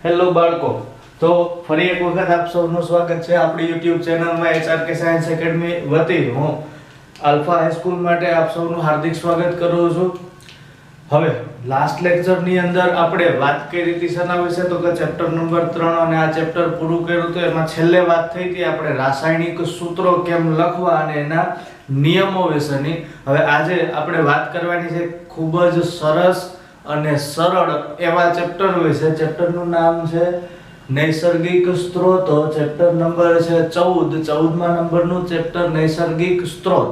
Hello બાળકો, તો ફરી એક વખત આપ સૌનું સ્વાગત છે આપણી YouTube ચેનલમાં HRK સાયન્સ એકેડમી વતી હું આલ્ફા હાઈસ્કૂલ માટે આપ સૌનું હાર્દિક સ્વાગત કરું છું। હવે લાસ્ટ લેક્ચરની અંદર આપણે વાત કરી હતી શેના વિશે, તો કે ચેપ્ટર નંબર 3 અને આ ચેપ્ટર પૂરું કર્યું તો એમાં છેલ્લે વાત થઈ હતી આપણે રાસાયણિક સૂત્રો કેમ લખવા અને એના નિયમો વિશેની। હવે આજે આપણે વાત કરવાની છે ખૂબ જ સરસ અને સરળ એવા ચેપ્ટર વિશે। ચેપ્ટરનું નામ છે નૈસર્ગિક સ્ત્રોતો। ચેપ્ટર નંબર છે 14, 14મા નંબરનું ચેપ્ટર નૈસર્ગિક સ્ત્રોત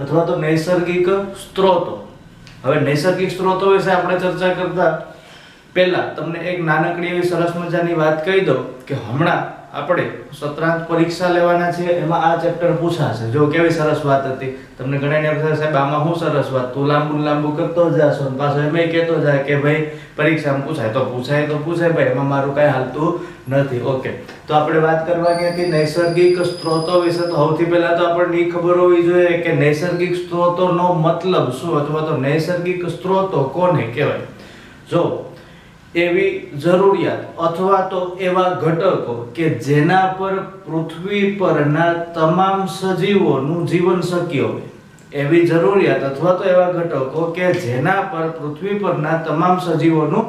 અથવા તો નૈસર્ગિક સ્ત્રોતો। હવે નૈસર્ગિક સ્ત્રોતો વિશે આપણે ચર્ચા કરતા પહેલા તમને એક નાનકડી એવી સરસ મજાની વાત કહી દઉં કે હમણાં આપણે સત્રાંત પરીક્ષા લેવાના છે, એમાં આ ચેપ્ટર પૂછાશે। જો કેવી સરસ વાત હતી, તમને ઘણાને એમ થશે સાહેબ આમાં શું સરસ વાત, તું લાંબુ કરતો જાશો અને પાછો એમ કહેતો જાય કે ભાઈ પરીક્ષામાં પૂછાય તો પૂછાય ભાઈ, એમાં મારું કાંઈ હાલતું નથી। ઓકે, તો આપણે વાત કરવાની હતી નૈસર્ગિક સ્ત્રોતો વિશે। તો સૌથી પહેલા તો આપણને ખબર હોવી જોઈએ કે નૈસર્ગિક સ્ત્રોતોનો મતલબ શું અથવા તો નૈસર્ગિક સ્ત્રોતો કોને કહેવાય। જો એવી જરૂરિયાત અથવા તો એવા ઘટકો કે જેના પર પૃથ્વી પરના તમામ સજીવોનું જીવન શક્ય હોય, એવી જરૂરિયાત અથવા તો એવા ઘટકો કે જેના પર પૃથ્વી પરના તમામ સજીવોનું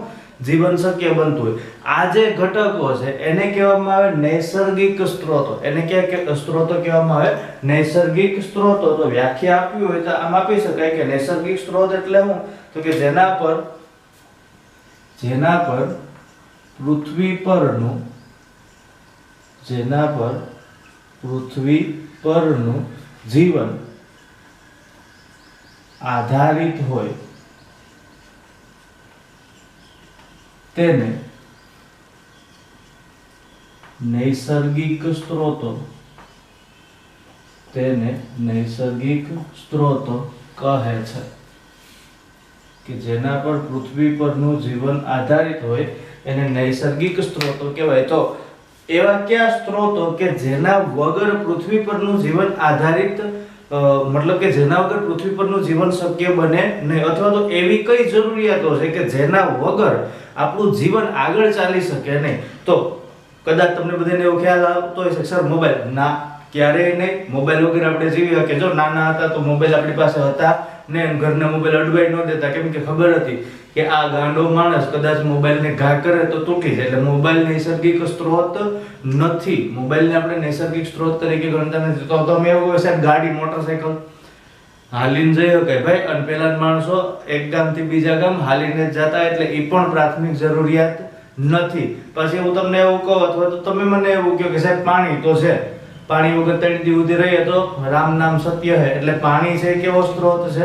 જીવન શક્ય બનતું હોય, આ જે ઘટકો છે એને કહેવામાં આવે નૈસર્ગિક સ્ત્રોતો। એને કયા સ્ત્રોતો કહેવામાં આવે? નૈસર્ગિક સ્ત્રોતો। તો વ્યાખ્યા આપવી હોય તો આમ આપી શકાય કે નૈસર્ગિક સ્ત્રોત એટલે શું, તો કે જેના પર પૃથ્વી પરનું જીવન આધારિત હોય તેને નૈસર્ગિક સ્ત્રોતો કહે છે। કે જેના પર પૃથ્વી પરનું જીવન આધારિત હોય એને નૈસર્ગિક સ્ત્રોતો કહેવાય। તો એવા કયા સ્ત્રોતો કે જેના વગર પૃથ્વી પરનું જીવન આધારિત મતલબ કે જેના વગર પૃથ્વી પરનું જીવન શક્ય બને નહીં, અથવા તો એવી કઈ જરૂરિયાતો છે કે જેના વગર આપણું જીવન આગળ ચાલી શકે નહીં। તો કદાચ તમને બધાને એવો ખ્યાલ આવતો હોય છે સર મોબાઈલ, ના ક્યારેય નહીં, મોબાઈલ વગર આપણે જીવી શકીએ। જો નાના હતા તો મોબાઈલ આપણી પાસે હતા ને, ઘરના મોબાઈલ અડવાઈ ન દેતા, કેમ કે ખબર હતી કે આ ગાંડો માણસ કદાચ મોબાઈલને ઘા કરે તો તૂટી જાય। એટલે મોબાઈલ નૈસર્ગિક સ્ત્રોત નથી, મોબાઈલને આપણે નૈસર્ગિક સ્ત્રોત તરીકે ગણતા નથી। તો તમે એવું હશે ગાડી મોટરસાયકલ હાલીને જઈ શકાય ભાઈ, અને પેલા માણસો એક ગામથી બીજા ગામ હાલીને જ જતા, એટલે એ પણ પ્રાથમિક જરૂરિયાત નથી। પછી હું તમને એવું કહું અથવા તો તમે મને એવું કહો કે સાહેબ પાણી તો છે, પાણી વગર 3 દી સુધી રહીએ તો રામ નામ સત્ય છે। એટલે પાણી છે કેવો સ્ત્રોત છે?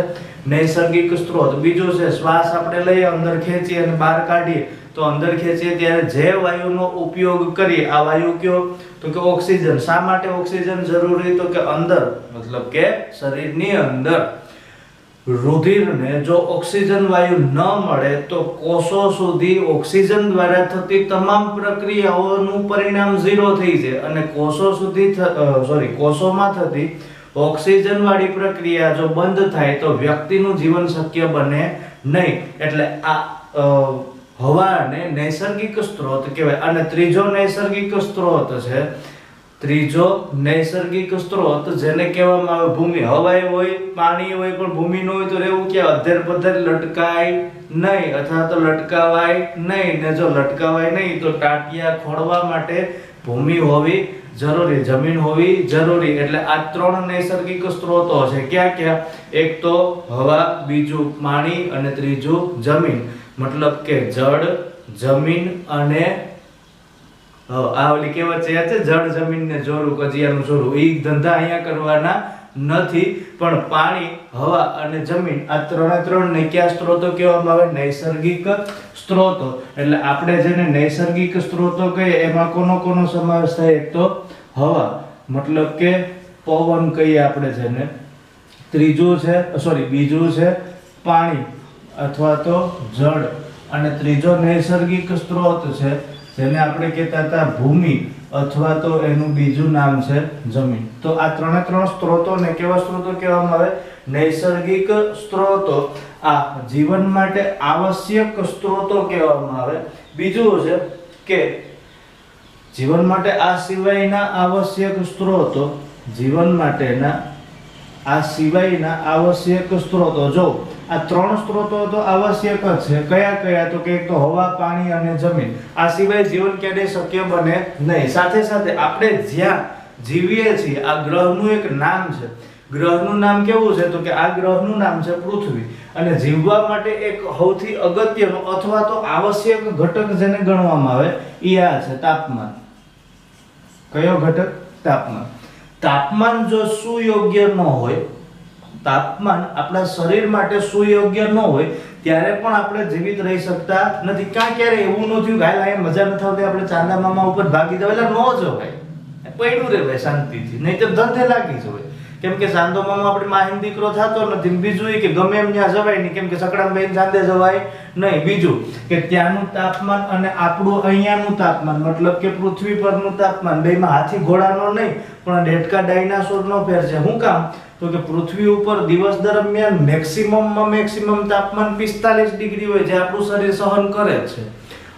નૈસર્ગિક સ્ત્રોત। બીજું છે શ્વાસ આપણે લઈએ, અંદર ખેંચીએ અને બહાર કાઢીએ, તો અંદર ખેંચીએ ત્યારે જે વાયુનો ઉપયોગ કરીએ, આ વાયુ કયો, તો કે ઓક્સિજન। શા માટે ઓક્સિજન જરૂરી, તો કે અંદર મતલબ કે શરીરની અંદર રુધિરને જો ઓક્સિજન વાયુ ન મળે તો કોષો સુધી ઓક્સિજન દ્વારા થતી તમામ પ્રક્રિયાઓનું પરિણામ 0 થઈ જાય, અને કોષોમાં થતી ઓક્સિજન વાળી પ્રક્રિયા જો બંધ થાય તો વ્યક્તિનું જીવન શક્ય બને નહીં। એટલે આ હવાને નૈસર્ગિક સ્ત્રોત કહેવાય। અને ત્રીજો નૈસર્ગિક સ્ત્રોત જેને કહેવામાં આવે ભૂમિ। હવાય હોય, પાણી હોય, પણ ભૂમિ ન હોય તો રહેવું ક્યાં? અધર પધર લટકાય નહીં અથવા તો લટકાવાય નહીં, ને જો લટકાવાય નહીં તો ટાટિયા ખોળવા માટે ભૂમિ હોવી જરૂરી, જમીન હોવી જરૂરી। એટલે આ 3 નૈસર્ગિક સ્ત્રોતો છે। ક્યાં? એક તો હવા, બીજું પાણી અને ત્રીજું જમીન। મતલબ કે જળ, જમીન અને આ ઓલી કહેવત છે જળ જમીન ને જોરું કજિયાનું જોરું, એ ધંધા અહીંયા કરવાના નથી। પણ પાણી, હવા અને જમીન આ 3 ને કયા સ્ત્રોતો કહેવામાં આવે? નૈસર્ગિક સ્ત્રોતો। એટલે આપણે જેને નૈસર્ગિક સ્ત્રોતો કહીએ એમાં કોનો સમાવેશ થાય? એક તો હવા મતલબ કે પવન કહીએ આપણે જેને, બીજું છે પાણી અથવા તો જળ, અને ત્રીજો નૈસર્ગિક સ્ત્રોત છે જેને આપણે કહેતા હતા ભૂમિ અથવા તો એનું બીજું નામ છે જમીન। તો આ 3 સ્ત્રોતોને કેવા સ્ત્રોતો કહેવામાં આવે? નૈસર્ગિક સ્ત્રોતો। આ જીવન માટે આવશ્યક સ્ત્રોતો કહેવામાં આવે। બીજું છે કે જીવન માટે આ સિવાયના આવશ્યક સ્ત્રોતો, જીવન માટેના આ સિવાયના આવશ્યક સ્ત્રોતો, જો આ 3 સ્ત્રોતો તો આવશ્યક જ છે. કયા કયા? તો કે એક તો હવા, પાણી અને જમીન. આ સિવાય જીવન ક્યારેય શક્ય બને નહીં. સાથે સાથે આપણે જ્યાં જીવીએ છીએ આ ગ્રહનું એક નામ છે. ગ્રહનું નામ કેવું છે? તો કે આ ગ્રહનું નામ છે પૃથ્વી. અને જીવવા માટે એક સૌથી અગત્યનો અથવા તો આવશ્યક ઘટક જેને ગણવામાં આવે એ આ છે તાપમાન. કયો ઘટક? તાપમાન. તાપમાન જો સુયોગ્ય ન હોય, તાપમાન આપણા શરીર માટે સુયોગ્ય ન હોય ત્યારે પણ આપણે જીવિત રહી શકતા નથી. ક્યારે એવું ન થયું ગાય લાય મજા ન થતી આપણે ચાંદા મામા ઉપર ભાગી જવાય? ન જવાય, પડ્યું રહેવાય શાંતિથી, નહીં તો ધંધે લાગી જવાય. કેમ કે ચાંદો મામા આપણે માહીન દીકરો થતો નથી. બીજું કે ગમે એમ ત્યાં જવાય નહીં, કેમ કે સકડામાં બેન ચાંદે જવાય નહીં. બીજું કે ત્યાંનું તાપમાન અને આપણું અહીંયાનું તાપમાન, મતલબ કે પૃથ્વી પરનું તાપમાન, બેમાં હાથી ઘોડાનો નહીં પણ ડેટકા ડાયનાસોરનો ફેર છે. શું કામ? તો કે પૃથ્વી ઉપર દિવસ દરમિયાન મેક્સિમમ તાપમાન 45 ડિગ્રી હોય જે આપણું શરીર સહન કરે છે.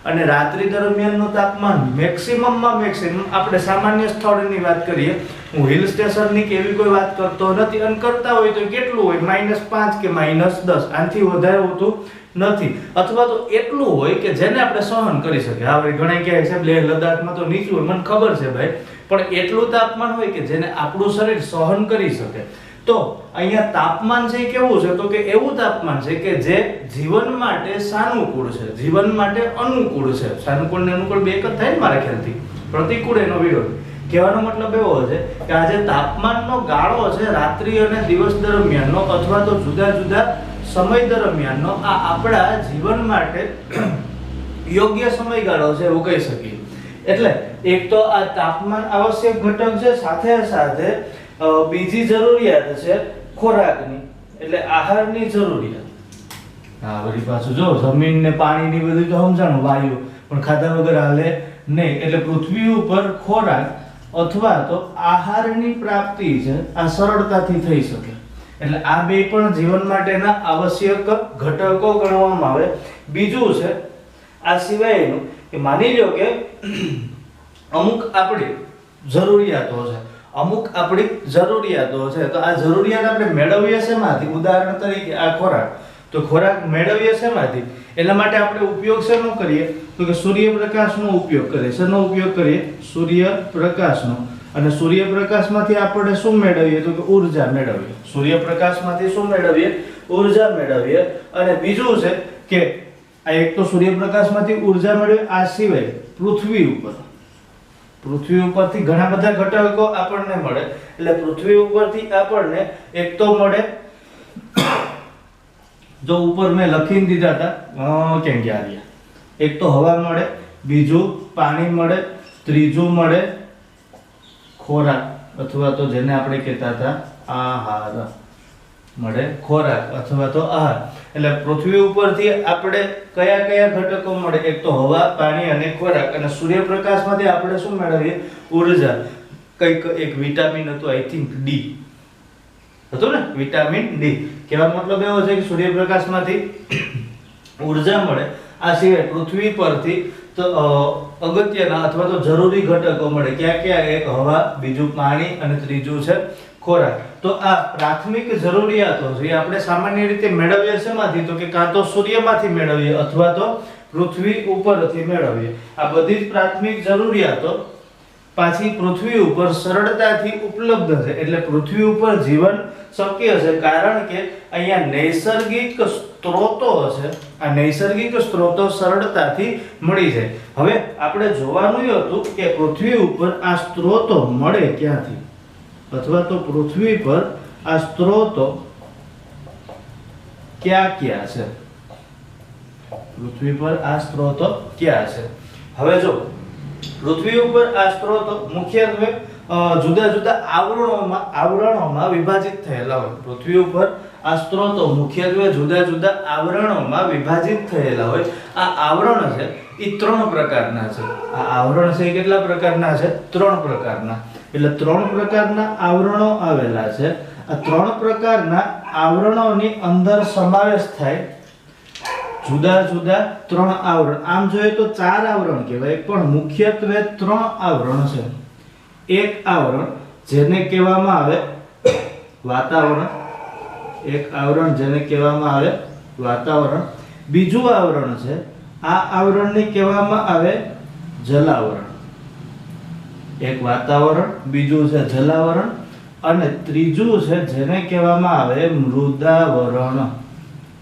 અને રાત્રિ દરમિયાનનું તાપમાન મેક્સિમમ આપણે સામાન્ય સ્થળની વાત કરીએ, હું હિલ સ્ટેશનની કે એવી કોઈ વાત કરતો નથી. અને કરતા હોય તો કેટલું હોય? -5 કે -10, આનાથી વધારે હોતું નથી. અથવા તો એટલું હોય કે જેને આપણે સહન કરી શકીએ. હવે ઘણા કહે છે લેહ લદ્દાખમાં તો નીચું હોય, મને ખબર છે ભાઈ, પણ એટલું તાપમાન હોય કે જેને આપણું શરીર સહન કરી શકે. તો અહીંયા તાપમાન છે કેવું છે? તો કે એવું તાપમાન છે કે જે જીવન માટે સાનુકૂળ છે, જીવન માટે અનુકૂળ છે. સાનુકૂળ ને અનુકૂળ બે એક જ થાય ને મારા ખ્યાલથી. પ્રતિકૂળ એનો વિરોધ. કહેવાનો મતલબ એવો છે કે આ જે તાપમાનનો ગાળો છે રાત્રિ અને દિવસ દરમિયાનનો અથવા તો જુદા જુદા સમય દરમિયાનનો, આ આપણા જીવન માટે યોગ્ય સમયગાળો છે એવું કહી શકીએ. એટલે એક તો આ તાપમાન આવશ્યક ઘટક છે, સાથે સાથે બીજી જરૂરિયાત છે ખોરાકની, એટલે આહારની જરૂરિયાત. હા, વળી પાછું જો જમીન ને પાણી ની બધું તો સમજાણું, વાયુ, પણ ખાધા વગર હાલે નહીં. એટલે પૃથ્વી ઉપર ખોરાક અથવા તો આહારની પ્રાપ્તિ છે આ સરળતાથી થઈ શકે. એટલે આ બે પણ જીવન માટેના આવશ્યક ઘટકો ગણવામાં આવે. બીજું છે આ સિવાયનું કે માની લો કે અમુક આપણી જરૂરિયાતો છે, તો આ જરૂરિયાત આપણે મેળવીએ શેમાંથી? ઉદાહરણ તરીકે આ ખોરાક, તો ખોરાક મેળવીએ શેમાંથી? એના માટે આપણે ઉપયોગ શેનો કરીએ? તો કે સૂર્યપ્રકાશનો ઉપયોગ કરીએ. શેનો ઉપયોગ કરીએ? સૂર્યપ્રકાશનો. અને સૂર્યપ્રકાશમાંથી આપણે શું મેળવીએ? તો કે ઊર્જા મેળવીએ. સૂર્યપ્રકાશમાંથી શું મેળવીએ? ઊર્જા મેળવીએ. અને બીજું છે કે આ એક તો સૂર્યપ્રકાશમાંથી ઊર્જા મેળવીએ, આ સિવાય પૃથ્વી ઉપરથી ઘણા બધા ઘટકો આપણને મળે. એટલે પૃથ્વી ઉપરથી આપણને એક તો મળે, જો ઉપર મેં લખીને દીધા હતા કેમ ગયા રહ્યા, એક તો હવા મળે, બીજું પાણી મળે, ત્રીજું મળે ખોરાક અથવા તો જેને આપણે કહેતા હતા આહાર મળે. ખોરાક અથવા તો આહાર. એટલે પૃથ્વી ઉપરથી આપણે કયા કયા ઘટકો મળે? એક તો હવા, પાણી અને ખોરાક. અને સૂર્યપ્રકાશમાંથી આપણે શું મેળવીએ? ઊર્જા. કઈક એક વિટામિન હતું, આઈ થિંક ડી હતું ને, વિટામિન ડી. કહેવાનો મતલબ એવો છે કે સૂર્યપ્રકાશમાંથી ઊર્જા મળે. આ સિવાય પૃથ્વી પરથી તો અગત્યના અથવા તો જરૂરી ઘટકો મળે. ક્યાં ક્યાં? એક હવા, બીજું પાણી અને ત્રીજું છે ખોરાક. તો આ પ્રાથમિક જરૂરિયાતો છે આપણે સામાન્ય રીતે મેળવીએ શેમાંથી? તો કે કાં તો સૂર્યમાંથી મેળવીએ અથવા તો પૃથ્વી ઉપરથી મેળવીએ. આ બધી જ પ્રાથમિક જરૂરિયાતો પાછી પૃથ્વી ઉપર સરળતાથી ઉપલબ્ધ છે. એટલે પૃથ્વી ઉપર જીવન શક્ય છે કારણ કે અહીંયા નૈસર્ગિક સ્ત્રોતો છે. આ નૈસર્ગિક સ્ત્રોતો સરળતાથી મળી જાય. હવે આપણે જોવાનું હતું કે પૃથ્વી ઉપર આ સ્ત્રોતો મળે ક્યાંથી, અથવા તો પૃથ્વી પર આ સ્ત્રોતો ક્યાં ક્યાં છે? પૃથ્વી પર આ સ્ત્રોતો ક્યાં છે? હવે જો પૃથ્વી ઉપર આ સ્ત્રોતો મુખ્યત્વે જુદા જુદા આવરણોમાં વિભાજિત થયેલા હોય. પૃથ્વી ઉપર આ સ્ત્રોતો મુખ્યત્વે જુદા જુદા આવરણોમાં વિભાજિત થયેલા હોય. આ આવરણ છે એ 3 પ્રકારના છે. આ આવરણ છે એ કેટલા પ્રકારના છે? 3 પ્રકારના. એટલે 3 પ્રકારના આવરણો આવેલા છે. આ 3 પ્રકારના આવરણોની અંદર સમાવેશ થાય જુદા જુદા 3 આવરણ. આમ જોઈએ તો 4 આવરણ કહેવાય, પણ મુખ્યત્વે 3 આવરણ છે. એક આવરણ જેને કહેવામાં આવે વાતાવરણ, એક આવરણ જેને કહેવામાં આવે વાતાવરણ. બીજું આવરણ છે, આ આવરણને કહેવામાં આવે જલાવરણ. એક વાતાવરણ, બીજું છે જલાવરણ, અને ત્રીજું છે જેને કહેવામાં આવે મૃદાવરણ.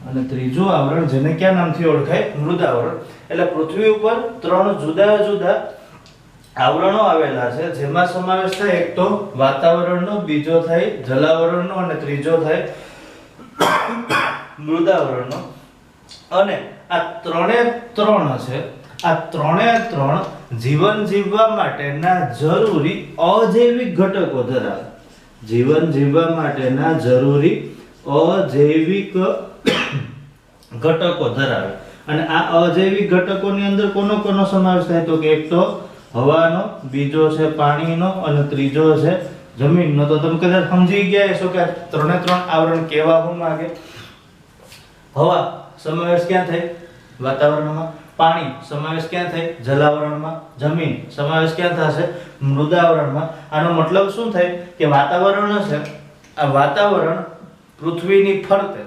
અને ત્રીજું આવરણ જેને કયા નામથી ઓળખાય? મૃદાવરણ. એટલે પૃથ્વી ઉપર 3 જુદા જુદા આવરણો આવેલા છે, જેમાં સમાવેશ થાય એક તો વાતાવરણનો, બીજો થાય જલાવરણનો અને ત્રીજો થાય મૃદાવરણનો. અને આ 3 છે, આ 3 જીવન જીવવા માટેના જરૂરી અજૈવિક ઘટકો ધરાવે. જીવન જીવવા માટેના જરૂરી અજૈવિક ઘટકો ધરાવે. અને આ અજૈવિક ઘટકોની અંદર કોનો સમાવેશ થાય? તો કે એક તો હવાનો, બીજો છે પાણીનો અને ત્રીજો છે જમીનનો. તો તમે કદાચ સમજી ગયા હશો કે 3 આવરણ કેવા હું માંગે. હવા સમાવેશ ક્યાં થાય? વાતાવરણમાં. પાણી સમાવેશ ક્યાં થાય? જલાવરણમાં. જમીન સમાવેશ ક્યાં થશે? મૃદાવરણમાં. આનો મતલબ શું થાય કે વાતાવરણ છે, આ વાતાવરણ પૃથ્વીની ફરતે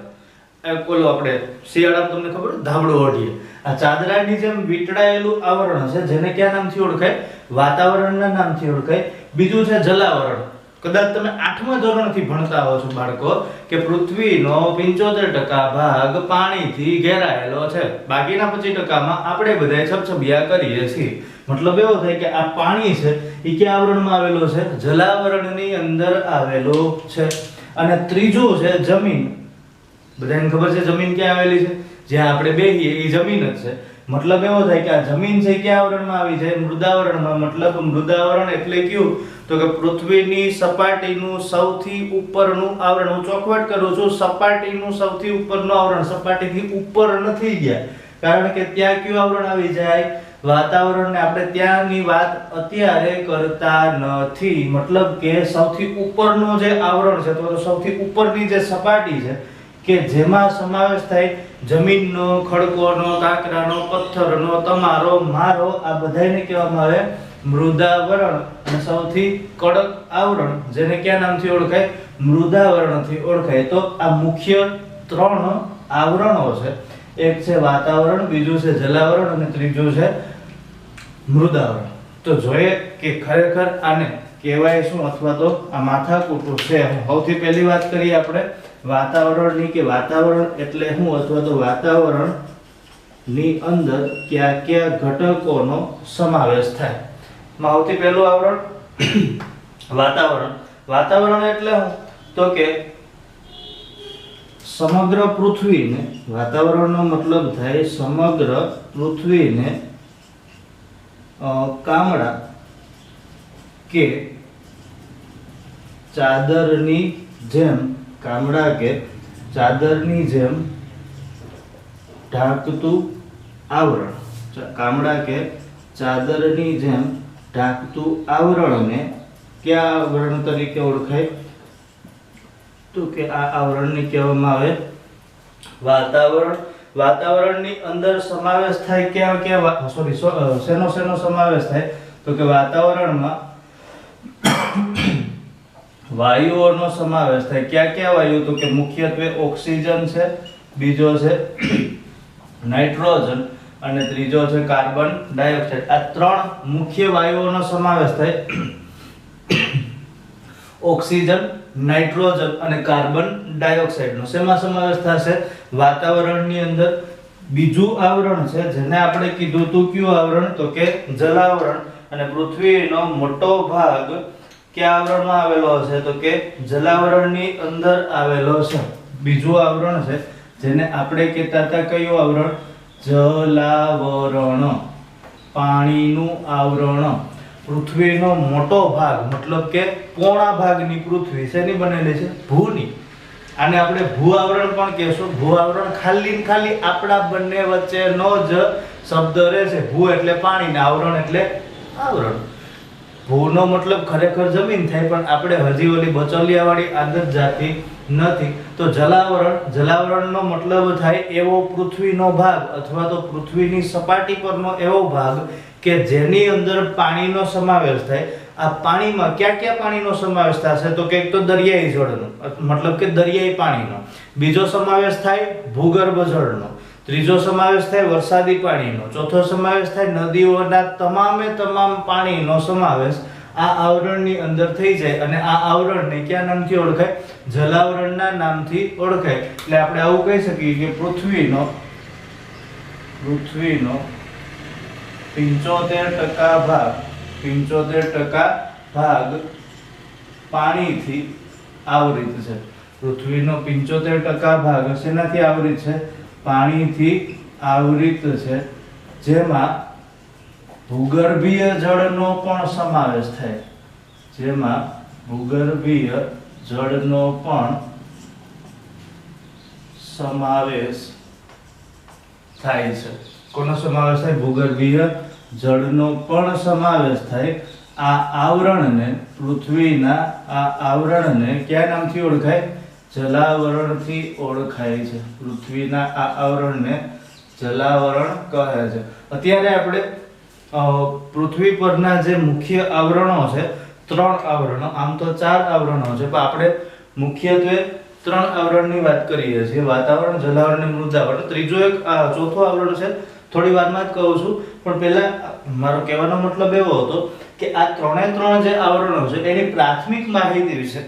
કોલો આપણે શિયાળામાં તમને ખબર ધાબળો ઓઢીએ, આ ચાદરાની જેમ વીંટળાયેલું આવરણ છે, જેને કયા નામથી ઓળખાય? વાતાવરણના નામથી ઓળખાય. બીજું છે જલાવરણ. કદાચ તમે 8મા ધોરણથી ભણતા હો છો બાળકો કે પૃથ્વીનો 75% ભાગ પાણીથી ઘેરાયેલો છે, બાકીના 25%માં આપણે બધાય છબછબિયા કરીએ છીએ. મતલબ એવો થાય કે આ પાણી છે એ કયા આવરણમાં આવેલો છે? જલાવરણની અંદર આવેલો છે. અને ત્રીજું છે જમીન. બધાને ખબર છે જમીન ક્યાં આવેલી છે? જ્યાં આપણે બેહીએ એ જમીન જ છે. મતલબ એવો થાય કે આ જમીન છે કયા આવરણમાં આવી જાય? મૃદાવરણમાં. મતલબ મૃદાવરણ એટલે કયું? તો કે પૃથ્વીની સપાટીનું સૌથી ઉપરનું આવરણ. હું ચોખવટ કરું છું, સપાટીનું સૌથી ઉપરનું આવરણ. સપાટીથી ઉપર નથી ગયા, કારણ કે ત્યાં કયું આવરણ આવી જાય? વાતાવરણ. ને આપણે ત્યાંની વાત અત્યારે કરતા નથી. મતલબ કે સૌથી ઉપરનો જે આવરણ છે, તો સૌથી ઉપરની જે સપાટી છે કે જેમાં સમાવેશ થાય જમીનનો, ખડકોનો, કાંકરાનો, પથ્થરનો, તમારો, મારો, આ બધાને કહેવામાં આવે મૃદાવરણ. અને સૌથી કડક આવરણ જેને કયા નામથી ઓળખાય? મૃદાવરણથી ઓળખાય. તો આ મુખ્ય 3 આવરણો છે. એક છે વાતાવરણ, બીજું છે જલાવરણ અને ત્રીજું છે મૃદાવરણ. તો જોઈએ કે ખરેખર આને કહેવાય શું, અથવા તો આ માથાકૂટ છે. સૌથી પહેલી વાત કરીએ આપણે વાતાવરણની કે વાતાવરણ એટલે શું, અથવા તો વાતાવરણ ની અંદર કયા કયા ઘટકોનો સમાવેશ થાય. સૌથી પહેલું આવરણ વાતાવરણ. વાતાવરણ એટલે શું? તો કે સમગ્ર પૃથ્વીને, વાતાવરણનો મતલબ થાય સમગ્ર પૃથ્વીને કામડા કે ચાદરની જેમ, કામડા કે ચાદરની જેમ ઢાંકતું આવરણ. કામડા કે ચાદરની જેમ ઢાંકતું આવરણને કયા આવરણ તરીકે ઓળખાય? તો કે આ આવરણને કહેવામાં આવે વાતાવરણ. વાતાવરણની અંદર સમાવેશ થાય કયા શેનો સમાવેશ થાય? તો કે વાતાવરણમાં વાયુઓનો સમાવેશ થાય. કયા કયા વાયુ? તો કે મુખ્યત્વે ઓક્સિજન છે, બીજો છે નાઇટ્રોજન અને ત્રીજો છે કાર્બન ડાયોક્સાઇડ. આ 3 મુખ્ય વાયુઓનો સમાવેશ થાય. ઓક્સિજન, નાઇટ્રોજન અને કાર્બન ડાયોક્સાઇડનો શેમાં સમાવેશ થશે? વાતાવરણની અંદર. બીજું આવરણ છે જેને આપણે કીધું હતું કયું આવરણ? તો કે જલાવરણ. અને પૃથ્વીનો મોટો ભાગ કયા આવરણમાં આવેલો છે? તો કે જલાવરણની અંદર આવેલો છે. બીજું આવરણ છે જેને આપણે કહેતા હતા કયું આવરણ? જલાવરણ. પાણીનું આવરણ. પૃથ્વીનો મોટો ભાગ, મતલબ કે પોણા ભાગની પૃથ્વી શેની બનેલી છે? ભૂની. આને આપણે ભૂ આવરણ પણ કહેશું. ભૂ આવરણ ખાલી આપણા બંને વચ્ચેનો જ શબ્દ રહેશે. ભૂ એટલે પાણી ને આવરણ એટલે આવરણ. ભૂનો મતલબ ખરેખર જમીન થાય, પણ આપણે હજી ઓલી બચોલિયાવાળી આદત જાતી નથી. તો જલાવરણનો મતલબ થાય એવો પૃથ્વીનો ભાગ અથવા તો પૃથ્વીની સપાટી પરનો એવો ભાગ કે જેની અંદર પાણીનો સમાવેશ થાય. આ પાણીમાં ક્યાં પાણીનો સમાવેશ થશે? તો કે એક તો દરિયાઈ જળનો, મતલબ કે દરિયાઈ પાણીનો. બીજો સમાવેશ થાય ભૂગર્ભ જળનો. ત્રીજો સમાવેશ થાય વરસાદી પાણીનો. ચોથો સમાવેશ થાય નદીઓના તમામ પાણીનો સમાવેશ આ આવરણની અંદર થઈ જાય. અને આ આવરણને કયા નામથી ઓળખાય? જલાવરણના નામથી ઓળખાય. એટલે આપણે આવું કહી શકીએ કે પૃથ્વીનો 75% ભાગ પાણીથી આવરિત છે. પૃથ્વીનો 75% ભાગ શેનાથી આવરિત છે? પાણીથી આવરિત છે, જેમાં ભૂગર્ભીય જળનો પણ સમાવેશ થાય. જેમાં ભૂગર્ભીય જળનો પણ સમાવેશ થાય છે. કોનો સમાવેશ થાય? ભૂગર્ભીય જળનો પણ સમાવેશ થાય. આ આવરણને પૃથ્વીના આ આવરણને કયા નામથી ઓળખાય? જલાવરણથી ઓળખાય છે. પૃથ્વીના આ આવરણને જલાવરણ કહે છે. અત્યારે આપણે પૃથ્વી પરના જે મુખ્ય આવરણો છે 3 આવરણો, આમ તો 4 આવરણો છે, પણ આપણે મુખ્યત્વે 3 આવરણની વાત કરીએ છીએ: વાતાવરણ, જલાવરણ અને મૃદાવરણ. ત્રીજો ચોથું આવરણ છે, થોડી વારમાં જ કહું છું. પણ પહેલા મારો કહેવાનો મતલબ એવો હતો કે આ 3 જે આવરણો છે એની પ્રાથમિક માહિતી વિશે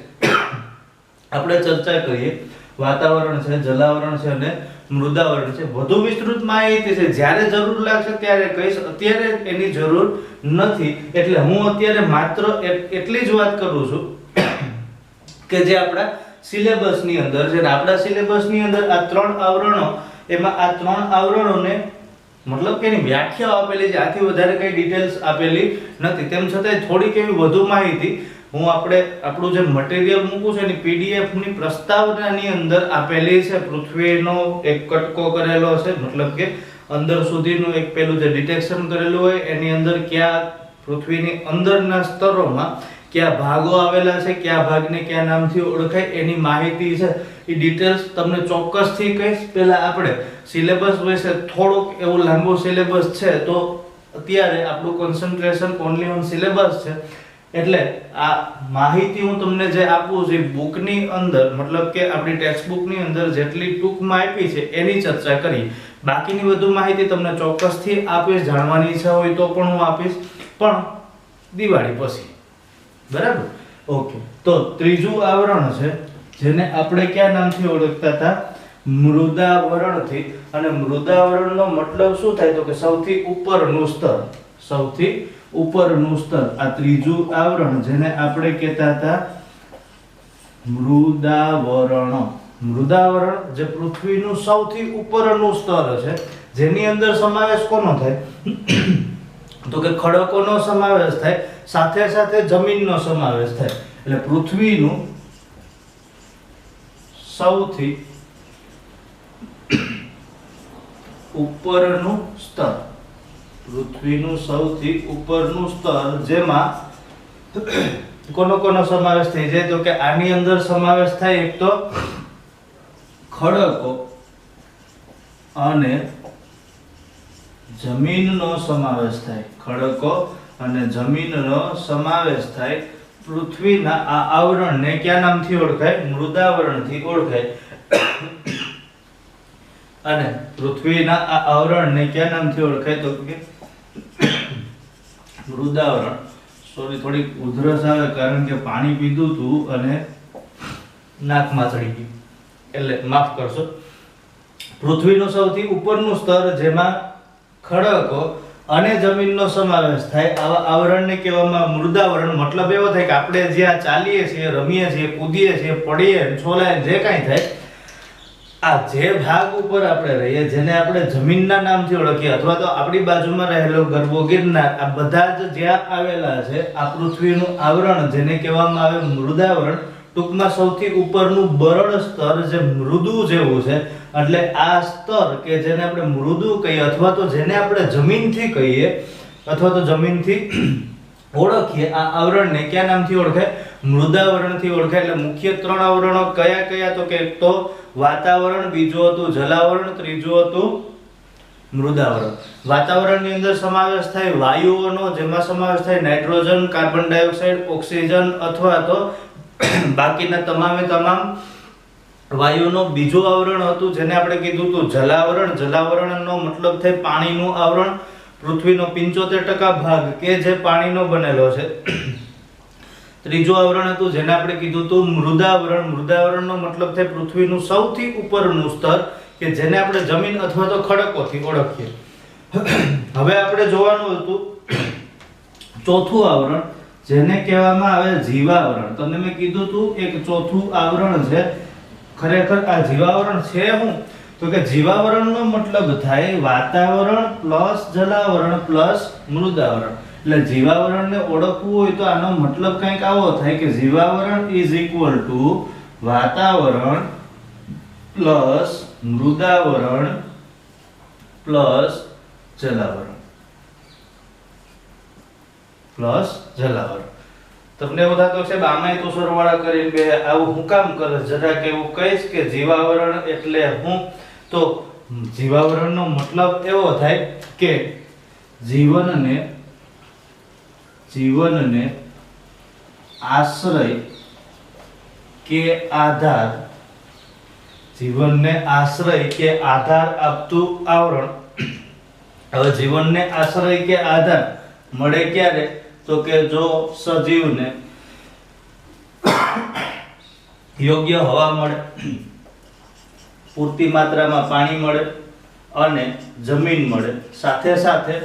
આપણે ચર્ચા કરીએ. વાતાવરણ છે, જલાવરણ છે અને મૃદાવરણ છે. વધુ વિસ્તૃત માહિતી છે જ્યારે જરૂર લાગશે ત્યારે કહીશ, અત્યારે એની જરૂર નથી. એટલે હું અત્યારે માત્ર એટલી જ વાત કરું છું કે જે આપણા સિલેબસની અંદર છે. આપણા સિલેબસની અંદર આ 3 આવરણો, એમાં આ 3 આવરણોને મતલબ કે એની વ્યાખ્યા આપેલી છે. આથી વધારે કઈ ડિટેલ્સ આપેલી નથી. તેમ છતાં થોડીક એવી વધુ માહિતી હું આપણું જે મટીરીયલ મૂકું છું એની PDF ની પ્રસ્તાવનાની અંદર આપેલી છે. પૃથ્વીનો એક કટકો કરેલો છે, મતલબ કે અંદર સુધીનું એક પેલું જે ડિટેક્શન કરેલું હોય એની અંદર કયા પૃથ્વીની અંદરના સ્તરોમાં કયા ભાગો આવેલા છે, કયા ભાગને કયા નામથી ઓળખાય એની માહિતી છે. એ ડિટેલ્સ તમને ચોક્કસથી કહીશ. પહેલા આપણે સિલેબસ વિશે થોડુંક એવું લાંબુ સિલેબસ છે, તો અત્યારે આપણું કોન્સન્ટ્રેશન ઓનલી ઓન સિલેબસ છે. એટલે આ માહિતી હું તમને જે આપું છું બુકની અંદર, મતલબ કે આપણી ટેક્સ્ટ બુકની અંદર જેટલી ટૂંકમાં આપી છે એની ચર્ચા કરી. બાકીની વધુ માહિતી તમને ચોક્કસથી આપીશ. જાણવાની ઈચ્છા હોય તો પણ હું આપીશ, પણ દિવાળી પછી. બરાબર? ઓકે. તો ત્રીજું આવરણ છે જેને આપણે કયા નામથી ઓળખતા હતા? મૃદાવરણથી. અને મૃદાવરણનો મતલબ શું થાય? તો કે સૌથી ઉપરનું સ્તર. સૌથી ઉપરનું સ્તર. આ ત્રીજું આવરણ જેને આપણે કહેતા હતા મૃદાવરણ. મૃદાવરણ જે પૃથ્વીનું સૌથી ઉપરનું સ્તર છે, જેની અંદર સમાવેશ કોનો થાય? તો કે ખડકોનો સમાવેશ થાય, સાથે સાથે જમીનનો સમાવેશ થાય. એટલે પૃથ્વીનું સૌથી ઉપરનું સ્તર. પૃથ્વીનું સૌથી ઉપરનું સ્તર, જેમાં કોનો સમાવેશ થઈ જાય? તો કે આની અંદર સમાવેશ થાય એક તો ખડકો અને જમીનનો સમાવેશ થાય. ખડકો અને જમીનનો સમાવેશ થાય. પૃથ્વીના આ આવરણને કયા નામથી ઓળખાય? મૃદાવરણથી ઓળખાય. અને પૃથ્વીના આ આવરણને કયા નામથી ઓળખાય? તો કે મૃદાવરણ. સોરી, થોડીક ઉધરસ આવે કારણ કે પાણી પીધું હતું અને નાકમાં ચડી ગયું, એટલે માફ કરશો. પૃથ્વીનું સૌથી ઉપરનું સ્તર, જેમાં ખડકો અને જમીનનો સમાવેશ થાય, આવા આવરણને કહેવામાં મૃદાવરણ. મતલબ એવો થાય કે આપણે જ્યાં ચાલીએ છીએ, રમીએ છીએ, કૂદીએ છીએ, પડીએ, છોલાય, જે કાંઈ થાય, આ જે ભાગ ઉપર આપણે રહીએ, જેને આપણે જમીનના નામથી ઓળખીએ, અથવા તો આપણી બાજુમાં રહેલો ગરબો ગિરનાર, આ બધા જ જ્યાં આવેલા છે, આ પૃથ્વીનું આવરણ જેને કહેવામાં આવે મૃદાવરણ. ટૂંકમાં સૌથી ઉપરનું બરડ સ્તર જે મૃદુ જેવું છે. એટલે આ સ્તર કે જેને આપણે મૃદુ કહીએ, અથવા તો જેને આપણે જમીનથી કહીએ, અથવા તો જમીનથી ઓળખીએ આ આવરણને કયા નામથી ઓળખાય? મૃદાવરણથી ઓળખાય. એટલે મુખ્ય 3 આવરણો કયા કયા? તો કે તો વાતાવરણ, બીજું હતું જલાવરણ, ત્રીજું હતું મૃદાવરણ. વાતાવરણની અંદર સમાવેશ થાય વાયુઓનો, જેમાં સમાવેશ થાય નાઇટ્રોજન, કાર્બન ડાયોક્સાઇડ, ઓક્સિજન અથવા તો બાકીના તમામે તમામ વાયુનો. બીજું આવરણ હતું જેને આપણે કીધું હતું જલાવરણ. જલાવરણનો મતલબ થાય પાણીનું આવરણ. પૃથ્વીનો 75% ભાગ કે જે પાણીનો બનેલો છે. ત્રીજું આવરણ હતું જેને આપણે કીધું હતું મૃદાવરણ. મૃદાવરણનો મતલબ થાય પૃથ્વીનું સૌથી ઉપરનું સ્તર કે જેને આપણે જમીન અથવા તો ખડકોથી ઓળખીએ. હવે આપણે જોવાનું હતું ચોથું આવરણ જેને કહેવામાં આવે જીવાવરણ. તમને મેં કીધું હતું એક ચોથું આવરણ છે. ખરેખર આ જીવાવરણ છે શું? તો કે જીવાવરણનો મતલબ થાય વાતાવરણ પ્લસ જલાવરણ પ્લસ મૃદાવરણ. એટલે જીવાવરણને ઓળખવું હોય તો આનો મતલબ કંઈક આવો થાય કે જીવાવરણ ઇઝ ઇક્વલ ટુ વાતાવરણ પ્લસ મૃદાવરણ પ્લસ જલાવરણ પ્લસ જલાવરણ. તમને એવું થતું છે આમાંય તો સરવાળા કરીને બે આવું હું કામ કરે? જરાક એવું કહીશ કે જીવાવરણ એટલે હું. તો જીવાવરણનો મતલબ એવો થાય કે જીવનને આશ્રય કે આધાર, જીવનને આશ્રય કે આધાર આપતું આવરણ. હવે જીવનને આશ્રય કે આધાર મળે ક્યારે? તો કે જો સજીવને યોગ્ય હવા મળે, પૂરતી માત્રામાં પાણી મળે અને જમીન મળે, સાથે સાથે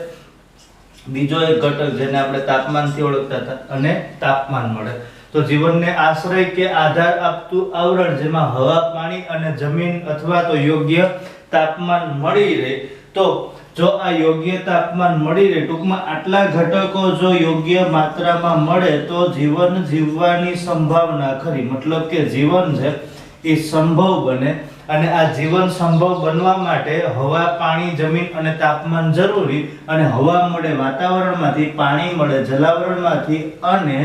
બીજો એક ઘટક જેને આપણે તાપમાનથી ઓળખતા હતા અને તાપમાન મળે. તો જીવનને આશ્રય કે આધાર આપતું આવરણ જેમાં હવા, પાણી અને જમીન અથવા તો યોગ્ય તાપમાન મળી રહે. તો જો આ યોગ્ય તાપમાન મળી રહે, ટૂંકમાં આટલા ઘટકો જો યોગ્ય માત્રામાં મળે તો જીવન જીવવાની સંભાવના ખરી. મતલબ કે જીવન છે એ સંભવ બને. અને આ જીવન સંભવ બનવા માટે હવા, પાણી, જમીન અને તાપમાન જરૂરી. અને હવા મળે વાતાવરણમાંથી, પાણી મળે જલાવરણમાંથી અને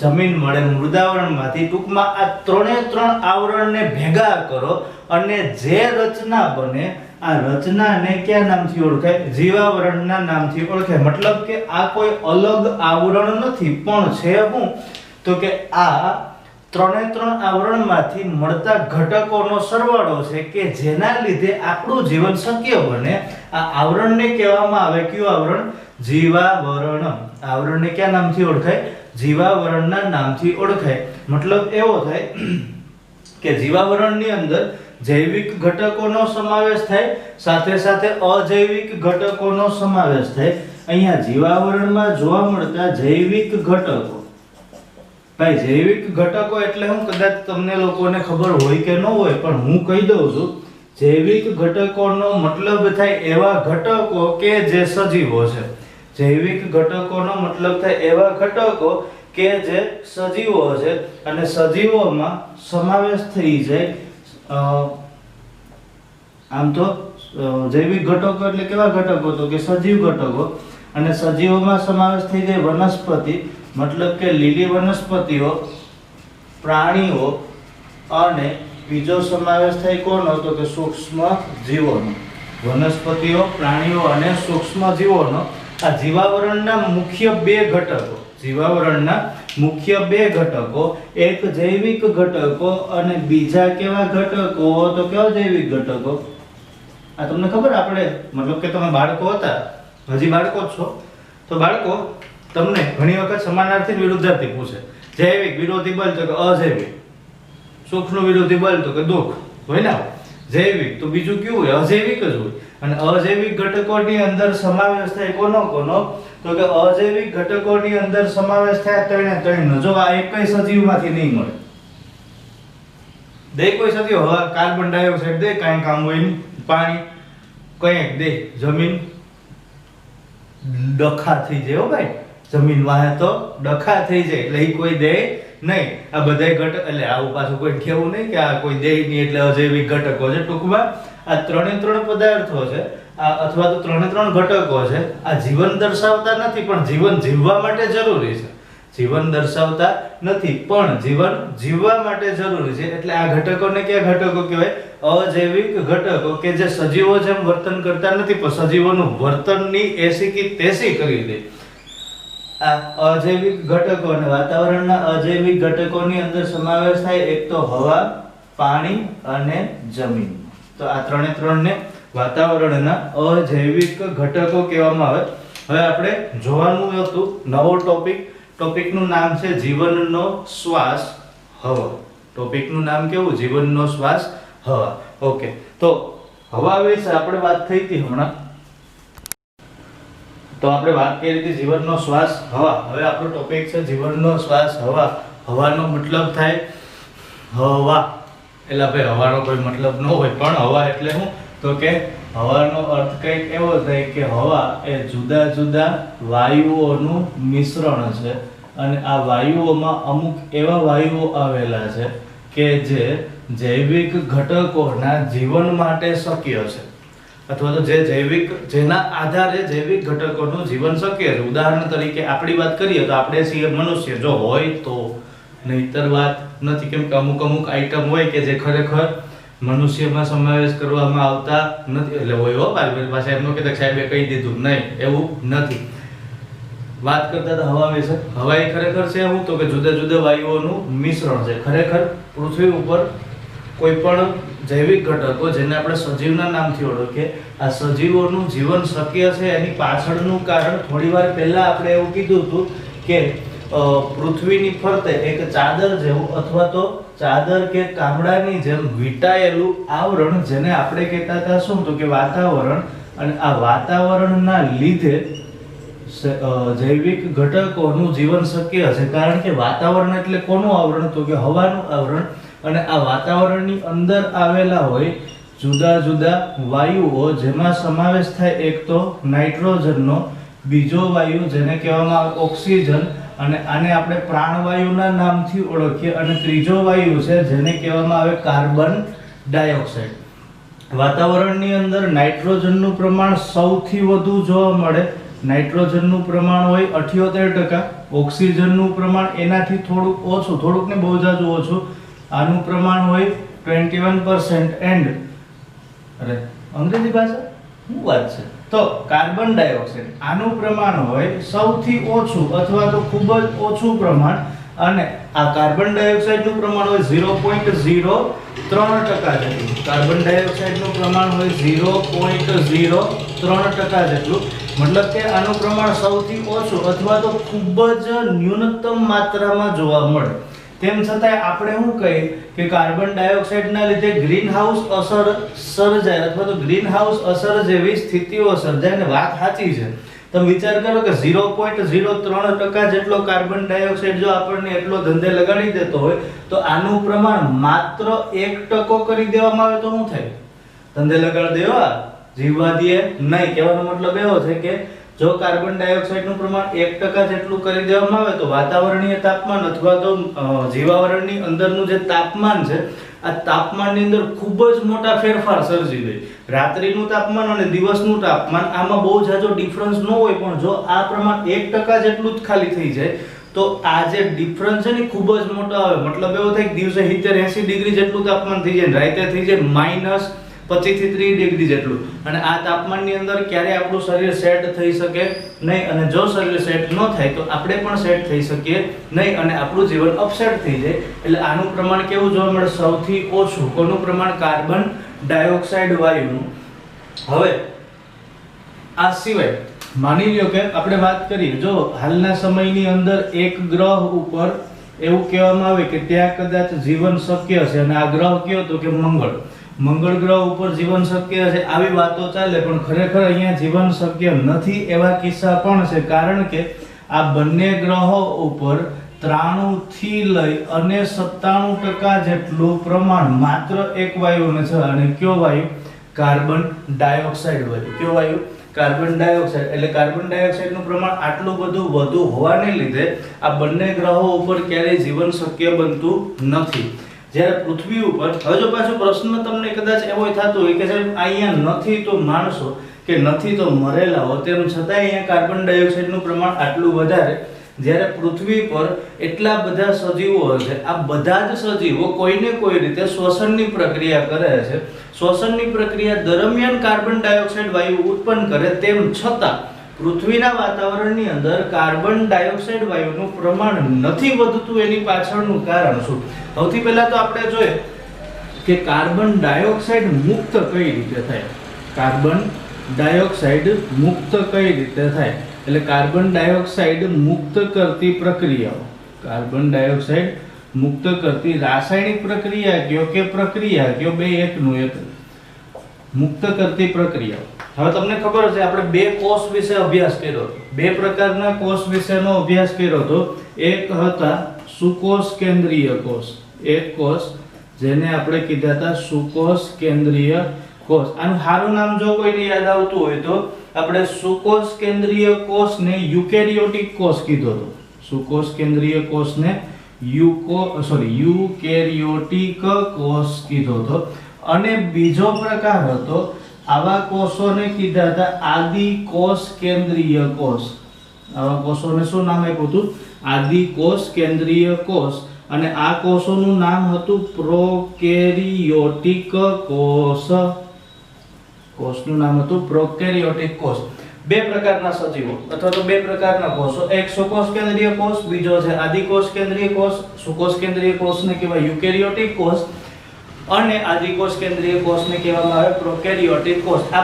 જમીન મળે મૃદાવરણમાંથી. ટૂંકમાં આ 3 આવરણને ભેગા કરો અને જે રચના બને આ રચનાને કયા નામથી ઓળખાય? જીવાવરણના નામથી ઓળખાય. મતલબ કે આ કોઈ અલગ આવરણ નથી પણ છે શું? તો કે આ 3 આવરણમાંથી મળતા ઘટકોનો સરવાળો છે કે જેના લીધે આપણું જીવન શક્ય બને. આ આવરણને કહેવામાં આવે કયું આવરણ? જીવાવરણ. આવરણને કયા નામથી ઓળખાય? જીવાવરણના નામથી ઓળખાય. મતલબ એવો થાય કે જીવાવરણની અંદર જૈવિક ઘટકોનો સમાવેશ થાય, સાથે સાથે અજૈવિક ઘટકોનો સમાવેશ થાય. અહીંયા જીવાવરણમાં જોવા મળતા જૈવિક ઘટકો, ભાઈ જૈવિક ઘટકો એટલે હું કદાચ તમને લોકોને ખબર હોય કે ન હોય પણ હું કહી દઉં છું. જૈવિક ઘટકોનો મતલબ થાય એવા ઘટકો કે જે સજીવો છે. જૈવિક ઘટકોનો મતલબ થાય એવા ઘટકો કે જે સજીવો છે અને સજીવોમાં સમાવેશ થઈ જાય. આમ તો જૈવિક ઘટકો એટલે કેવા ઘટકો? તો કે સજીવ ઘટકો. અને સજીવોમાં સમાવેશ થઈ જાય વનસ્પતિ, મતલબ કે લીલી વનસ્પતિઓ, પ્રાણીઓ અને બીજો સમાવેશ થાય કોનો? તો કે સૂક્ષ્મ જીવોનો. વનસ્પતિઓ, પ્રાણીઓ અને સૂક્ષ્મ જીવોનો. આ જીવાવરણના મુખ્ય 2 ઘટકો. જીવાવરણના મુખ્ય 2 ઘટકો, એક જૈવિક ઘટકો અને બીજા કેવા ઘટકો? તો કેવા જૈવિક ઘટકો? આ તમને ખબર? આપણે મતલબ કે તમે બાળકો હતા, હજી બાળકો જ છો, તો બાળકો તમને ઘણી વખત સમાનાર્થી વિરુદ્ધાર્થી પૂછે. જૈવિક વિરોધી બળ તો કે અજૈવિક, સુખનું વિરોધી બળ તો કે દુઃખ હોય ને. જૈવિક તો બીજું કેવું હોય? અજૈવિક જ હોય. અને અજૈવિક ઘટકોની અંદર સમાવેશ થાય કોનો કોનો? તો કે અજૈવિક ઘટકોની અંદર સમાવેશ થાય 3 જો આ એક કઈ સજીવમાંથી નહીં મળે. દે કોઈ સજીવ હવા, કાર્બન ડાયોક્સાઇડ દે, કાંઈ કામ હોય નહીં. પાણી કંઈક દે, જમીન ડખા થઈ જાય હો ભાઈ. જમીન વાહે તો ડખા થઈ જાય એટલે એ કોઈ દે નહીં. આ બધાય ઘટક એટલે આવું પાછું કોઈ કહેવું નહીં કે આ કોઈ દે નહીં એટલે અજૈવિક ઘટકો છે. ટૂંકમાં આ 3 પદાર્થો છે અથવા તો 3 ઘટકો છે, આ જીવન દર્શાવતા નથી પણ જીવન જીવવા માટે જરૂરી છે. જીવન દર્શાવતા નથી પણ જીવન જીવવા માટે જરૂરી છે. એટલે આ ઘટકોને કયા ઘટકો કહેવાય? અજૈવિક ઘટકો, કે જે સજીવો જેમ વર્તન કરતા નથી પણ સજીવોનું વર્તનની 80 કે 83 કરી દે. આ અજૈવિક ઘટકો અને વાતાવરણના અજૈવિક ઘટકોની અંદર સમાવેશ થાય એક તો હવા, પાણી અને જમીન. તો આ 3 ને વાતાવરણના અજૈવિક ઘટકો કહેવામાં આવે. હવે આપણે જોવાનું હતું નવો ટોપિકનું નામ છે જીવનનો શ્વાસ હવા. ટોપિકનું નામ કેવું? જીવનનો શ્વાસ હવા. ઓકે, તો હવા વિશે આપણે વાત થઈ હતી હમણાં. તો આપણે વાત કરી હતી જીવનનો શ્વાસ હવા. હવે આપણો ટોપિક છે જીવનનો શ્વાસ હવા. હવાનો મતલબ થાય હવા. એટલે ભાઈ હવાનો કોઈ મતલબ ન હોય પણ હવા એટલે શું? તો કે હવાનો અર્થ કંઈક એવો થાય કે હવા એ જુદા જુદા વાયુઓનું મિશ્રણ છે અને આ વાયુઓમાં અમુક એવા વાયુઓ આવેલા છે કે જે જૈવિક ઘટકોના જીવન માટે શક્ય છે, અથવા તો જેના આધારે જૈવિક ઘટકોનું જીવન શક્ય છે. ઉદાહરણ તરીકે આપણી વાત કરીએ તો આપણે છીએ મનુષ્ય, જો હોય તો, નહીતર વાત નથી. કેમ કે અમુક આઈટમ હોય કે જે ખરેખર મનુષ્યમાં સમાવેશ કરવામાં આવતા નથી. એટલે હોય હો મારી પાસે એમ ન કહેતા સાહેબે કહી દીધું, નહીં, એવું નથી. વાત કરતા હતા હવા વિશે. હવા એ ખરેખર છે એવું તો કે જુદા જુદા વાયુઓનું મિશ્રણ છે. ખરેખર પૃથ્વી ઉપર કોઈ પણ જૈવિક ઘટકો જેને આપણે સજીવના નામથી ઓળખીએ, આ સજીવોનું જીવન શક્ય છે એની પાછળનું કારણ થોડીવાર પહેલા આપણે એવું કીધું હતું કે પૃથ્વીની ફરતે એક ચાદર જેવું અથવા તો ચાદર કે કામડાની જેમ વીંટાયેલું આવરણ, જેને આપણે કહેતા હતા શું? તો કે વાતાવરણ. અને આ વાતાવરણના લીધે જૈવિક ઘટકોનું જીવન શક્ય છે. કારણ કે વાતાવરણ એટલે કોનું આવરણ? તો કે હવાનું આવરણ. અને આ વાતાવરણની અંદર આવેલા હોય જુદા જુદા વાયુઓ, જેમાં સમાવેશ થાય એક તો નાઇટ્રોજનનો, બીજો વાયુ જેને કહેવામાં આવે ઓક્સિજન, અને આને આપણે પ્રાણવાયુના નામથી ઓળખીએ, અને ત્રીજો વાયુ છે જેને કહેવામાં આવે કાર્બન ડાયોક્સાઇડ. વાતાવરણની અંદર નાઇટ્રોજનનું પ્રમાણ સૌથી વધુ જોવા મળે. નાઇટ્રોજનનું પ્રમાણ હોય 78%, ઓક્સિજનનું પ્રમાણ એનાથી થોડુંક ઓછું, થોડુંક ને બહુ જાજુ ઓછું, આનું પ્રમાણ હોય 21%. એન્ડ અરે અંગ્રેજી ભાષા શું વાત છે? તો કાર્બન ડાયોક્સાઇડ આનું પ્રમાણ હોય સૌથી ઓછું અથવા તો ખૂબ જ ઓછું પ્રમાણ, અને આ કાર્બન ડાયોક્સાઇડનું પ્રમાણ હોય 0.03% જેટલું. કાર્બન ડાયોક્સાઇડનું પ્રમાણ હોય 0.03% જેટલું. મતલબ કે આનું પ્રમાણ સૌથી ઓછું અથવા તો ખૂબ જ ન્યૂનતમ માત્રામાં જોવા મળે. તેમ છતાંય આપણે શું કહીએ કે કાર્બન ડાયોક્સાઇડના લીધે ગ્રીન હાઉસ અસર સર્જાય અથવા તો ગ્રીન હાઉસ અસર જેવી સ્થિતિઓ સર્જાય, ને વાત સાચી છે. તમે વિચાર કરો કે 0.03% જેટલો કાર્બન ડાયોક્સાઇડ જો આપણને એટલો ધંધે લગાડી દેતો હોય તો આનું પ્રમાણ માત્ર 1% કરી દેવામાં આવે તો શું થાય? ધંધે લગાડી દેવા જીવવા દે નહીં. કહેવાનો મતલબ એવો છે કે જો કાર્બન ડાયોક્સાઇડનું પ્રમાણ 1% જેટલું કરી દેવામાં આવે તો વાતાવરણીય તાપમાન અથવા તો જીવાવરણની અંદરનું જે તાપમાન છે, આ તાપમાનની અંદર ખૂબ જ મોટા ફેરફાર સર્જી દે. રાત્રિનું તાપમાન અને દિવસનું તાપમાન આમાં બહુ જાજો ડિફરન્સ ન હોય, પણ જો આ પ્રમાણ 1% જેટલું જ ખાલી થઈ જાય તો આ જે ડિફરન્સ છે ને ખૂબ જ મોટો આવે. મતલબ એવો થાય કે દિવસે 70-80 ડિગ્રી જેટલું તાપમાન થઈ જાય, રાતે થઈ જાય -25 થી 30 ડિગ્રી જેટલું. અને આ તાપમાનની અંદર ક્યારે આપણું શરીર સેટ થઈ શકે નહીં, અને જો શરીર સેટ ન થાય તો આપણે પણ સેટ થઈ શકીએ નહીં, અને આપણું જીવન અપસેટ થઈ જાય. એટલે આનું પ્રમાણ કેવું જોવા મળે? સૌથી ઓછું. કોનું પ્રમાણ? કાર્બન ડાયોક્સાઇડ વાયુનું. હવે આ સિવાય માની લ્યો કે આપણે વાત કરીએ, જો હાલના સમયની અંદર એક ગ્રહ ઉપર એવું કહેવામાં આવે કે ત્યાં કદાચ જીવન શક્ય છે, અને આ ગ્રહ કયો? તો કે મંગળ ગ્રહ ઉપર જીવન શક્ય છે. આવી વાતો ચાલે, પણ ખરેખર અહીંયા જીવન શક્ય નથી એવા કિસ્સા પણ છે. કારણ કે આ બંને ગ્રહો ઉપર 93 થી લઈ અને 97% જેટલું પ્રમાણ માત્ર એક વાયુને છે, અને કયો વાયુ? કાર્બન ડાયોક્સાઇડ વાયુ. કયો વાયુ? Carbon dioxide. એટલે કાર્બન ડાયોક્સાઇડનું પ્રમાણ આટલું બધું વધુ હોવાને લીધે આ બંને ગ્રહો ઉપર ક્યારેય જીવન શક્ય બનતું નથી. જ્યારે પૃથ્વી ઉપર, હવે જો પાછો પ્રશ્ન તમને કદાચ એવો થતો હોય કે સાહેબ અહીંયા નથી તો માણસો, કે નથી તો મરેલા હો, તેમ છતાં અહીંયા કાર્બન ડાયોક્સાઇડનું પ્રમાણ આટલું વધારે, જ્યારે પૃથ્વી પર એટલા બધા સજીવો છે, આ બધા જ સજીવો કોઈને કોઈ રીતે શ્વસનની પ્રક્રિયા કરે છે. શ્વસનની પ્રક્રિયા દરમિયાન કાર્બન ડાયોક્સાઇડ વાયુ ઉત્પન્ન કરે, તેમ છતાં પૃથ્વીના વાતાવરણની અંદર કાર્બન ડાયોક્સાઇડ વાયુનું પ્રમાણ નથી વધતું. એની પાછળનું કારણ શું? સૌથી પહેલા તો આપણે જોઈએ કે કાર્બન ડાયોક્સાઇડ મુક્ત કઈ રીતે થાય. કાર્બન ડાયોક્સાઇડ મુક્ત કઈ રીતે થાય? એટલે કાર્બન ડાયોક્સાઇડ મુક્ત કરતી પ્રક્રિયાઓ, કાર્બન ડાયોક્સાઇડ મુક્ત કરતી રાસાયણિક પ્રક્રિયા કયો કે પ્રક્રિયા કયો, બે એકનું એક. મુક્ત કરતી પ્રક્રિયાઓ. હવે તમને ખબર હશે આપણે બે કોષ વિશે અભ્યાસ કર્યો હતો, બે પ્રકારના કોષ વિશેનો અભ્યાસ કર્યો હતો. એક હતા સુકોષ કેન્દ્રીય કોષ, એક કોષ જેને આપણે કીધા હતા સુકોષ કેન્દ્રીય કોષ. આનું સારું નામ જો કોઈને યાદ આવતું હોય તો આપણે સુકોષ કેન્દ્રીય કોષને યુકેરિયોટિક કોષ કીધો હતો. સુકોષ કેન્દ્રીય કોષને યુકેરિયોટિક કોષ કીધો હતો. અને બીજો પ્રકાર હતો, આવા કોષોને કીધા હતા આદિ કોષ કેન્દ્રીય કોષ. આવા કોષોને શું નામ આપ્યું હતું? આદિ કોષ કેન્દ્રીય કોષ. અને આ કોષોનું નામ હતું પ્રોકેરિયોટિક કોષ. કોષનું નામ હતું પ્રોકેરિયોટિક કોષ. બે પ્રકારના સજીવો અથવા તો બે પ્રકારના કોષો, એક સુકોષ કેન્દ્રીય કોષ, બીજો છે આદિ કોષ કેન્દ્રીય કોષ. સુકોષ કેન્દ્રીય કોષને કહેવાય યુકેરિયોટિક કોષ અને આદિ કોષ કેન્દ્રીય કોષને કહેવામાં આવે પ્રોકેરિયોટિક કોષ. આ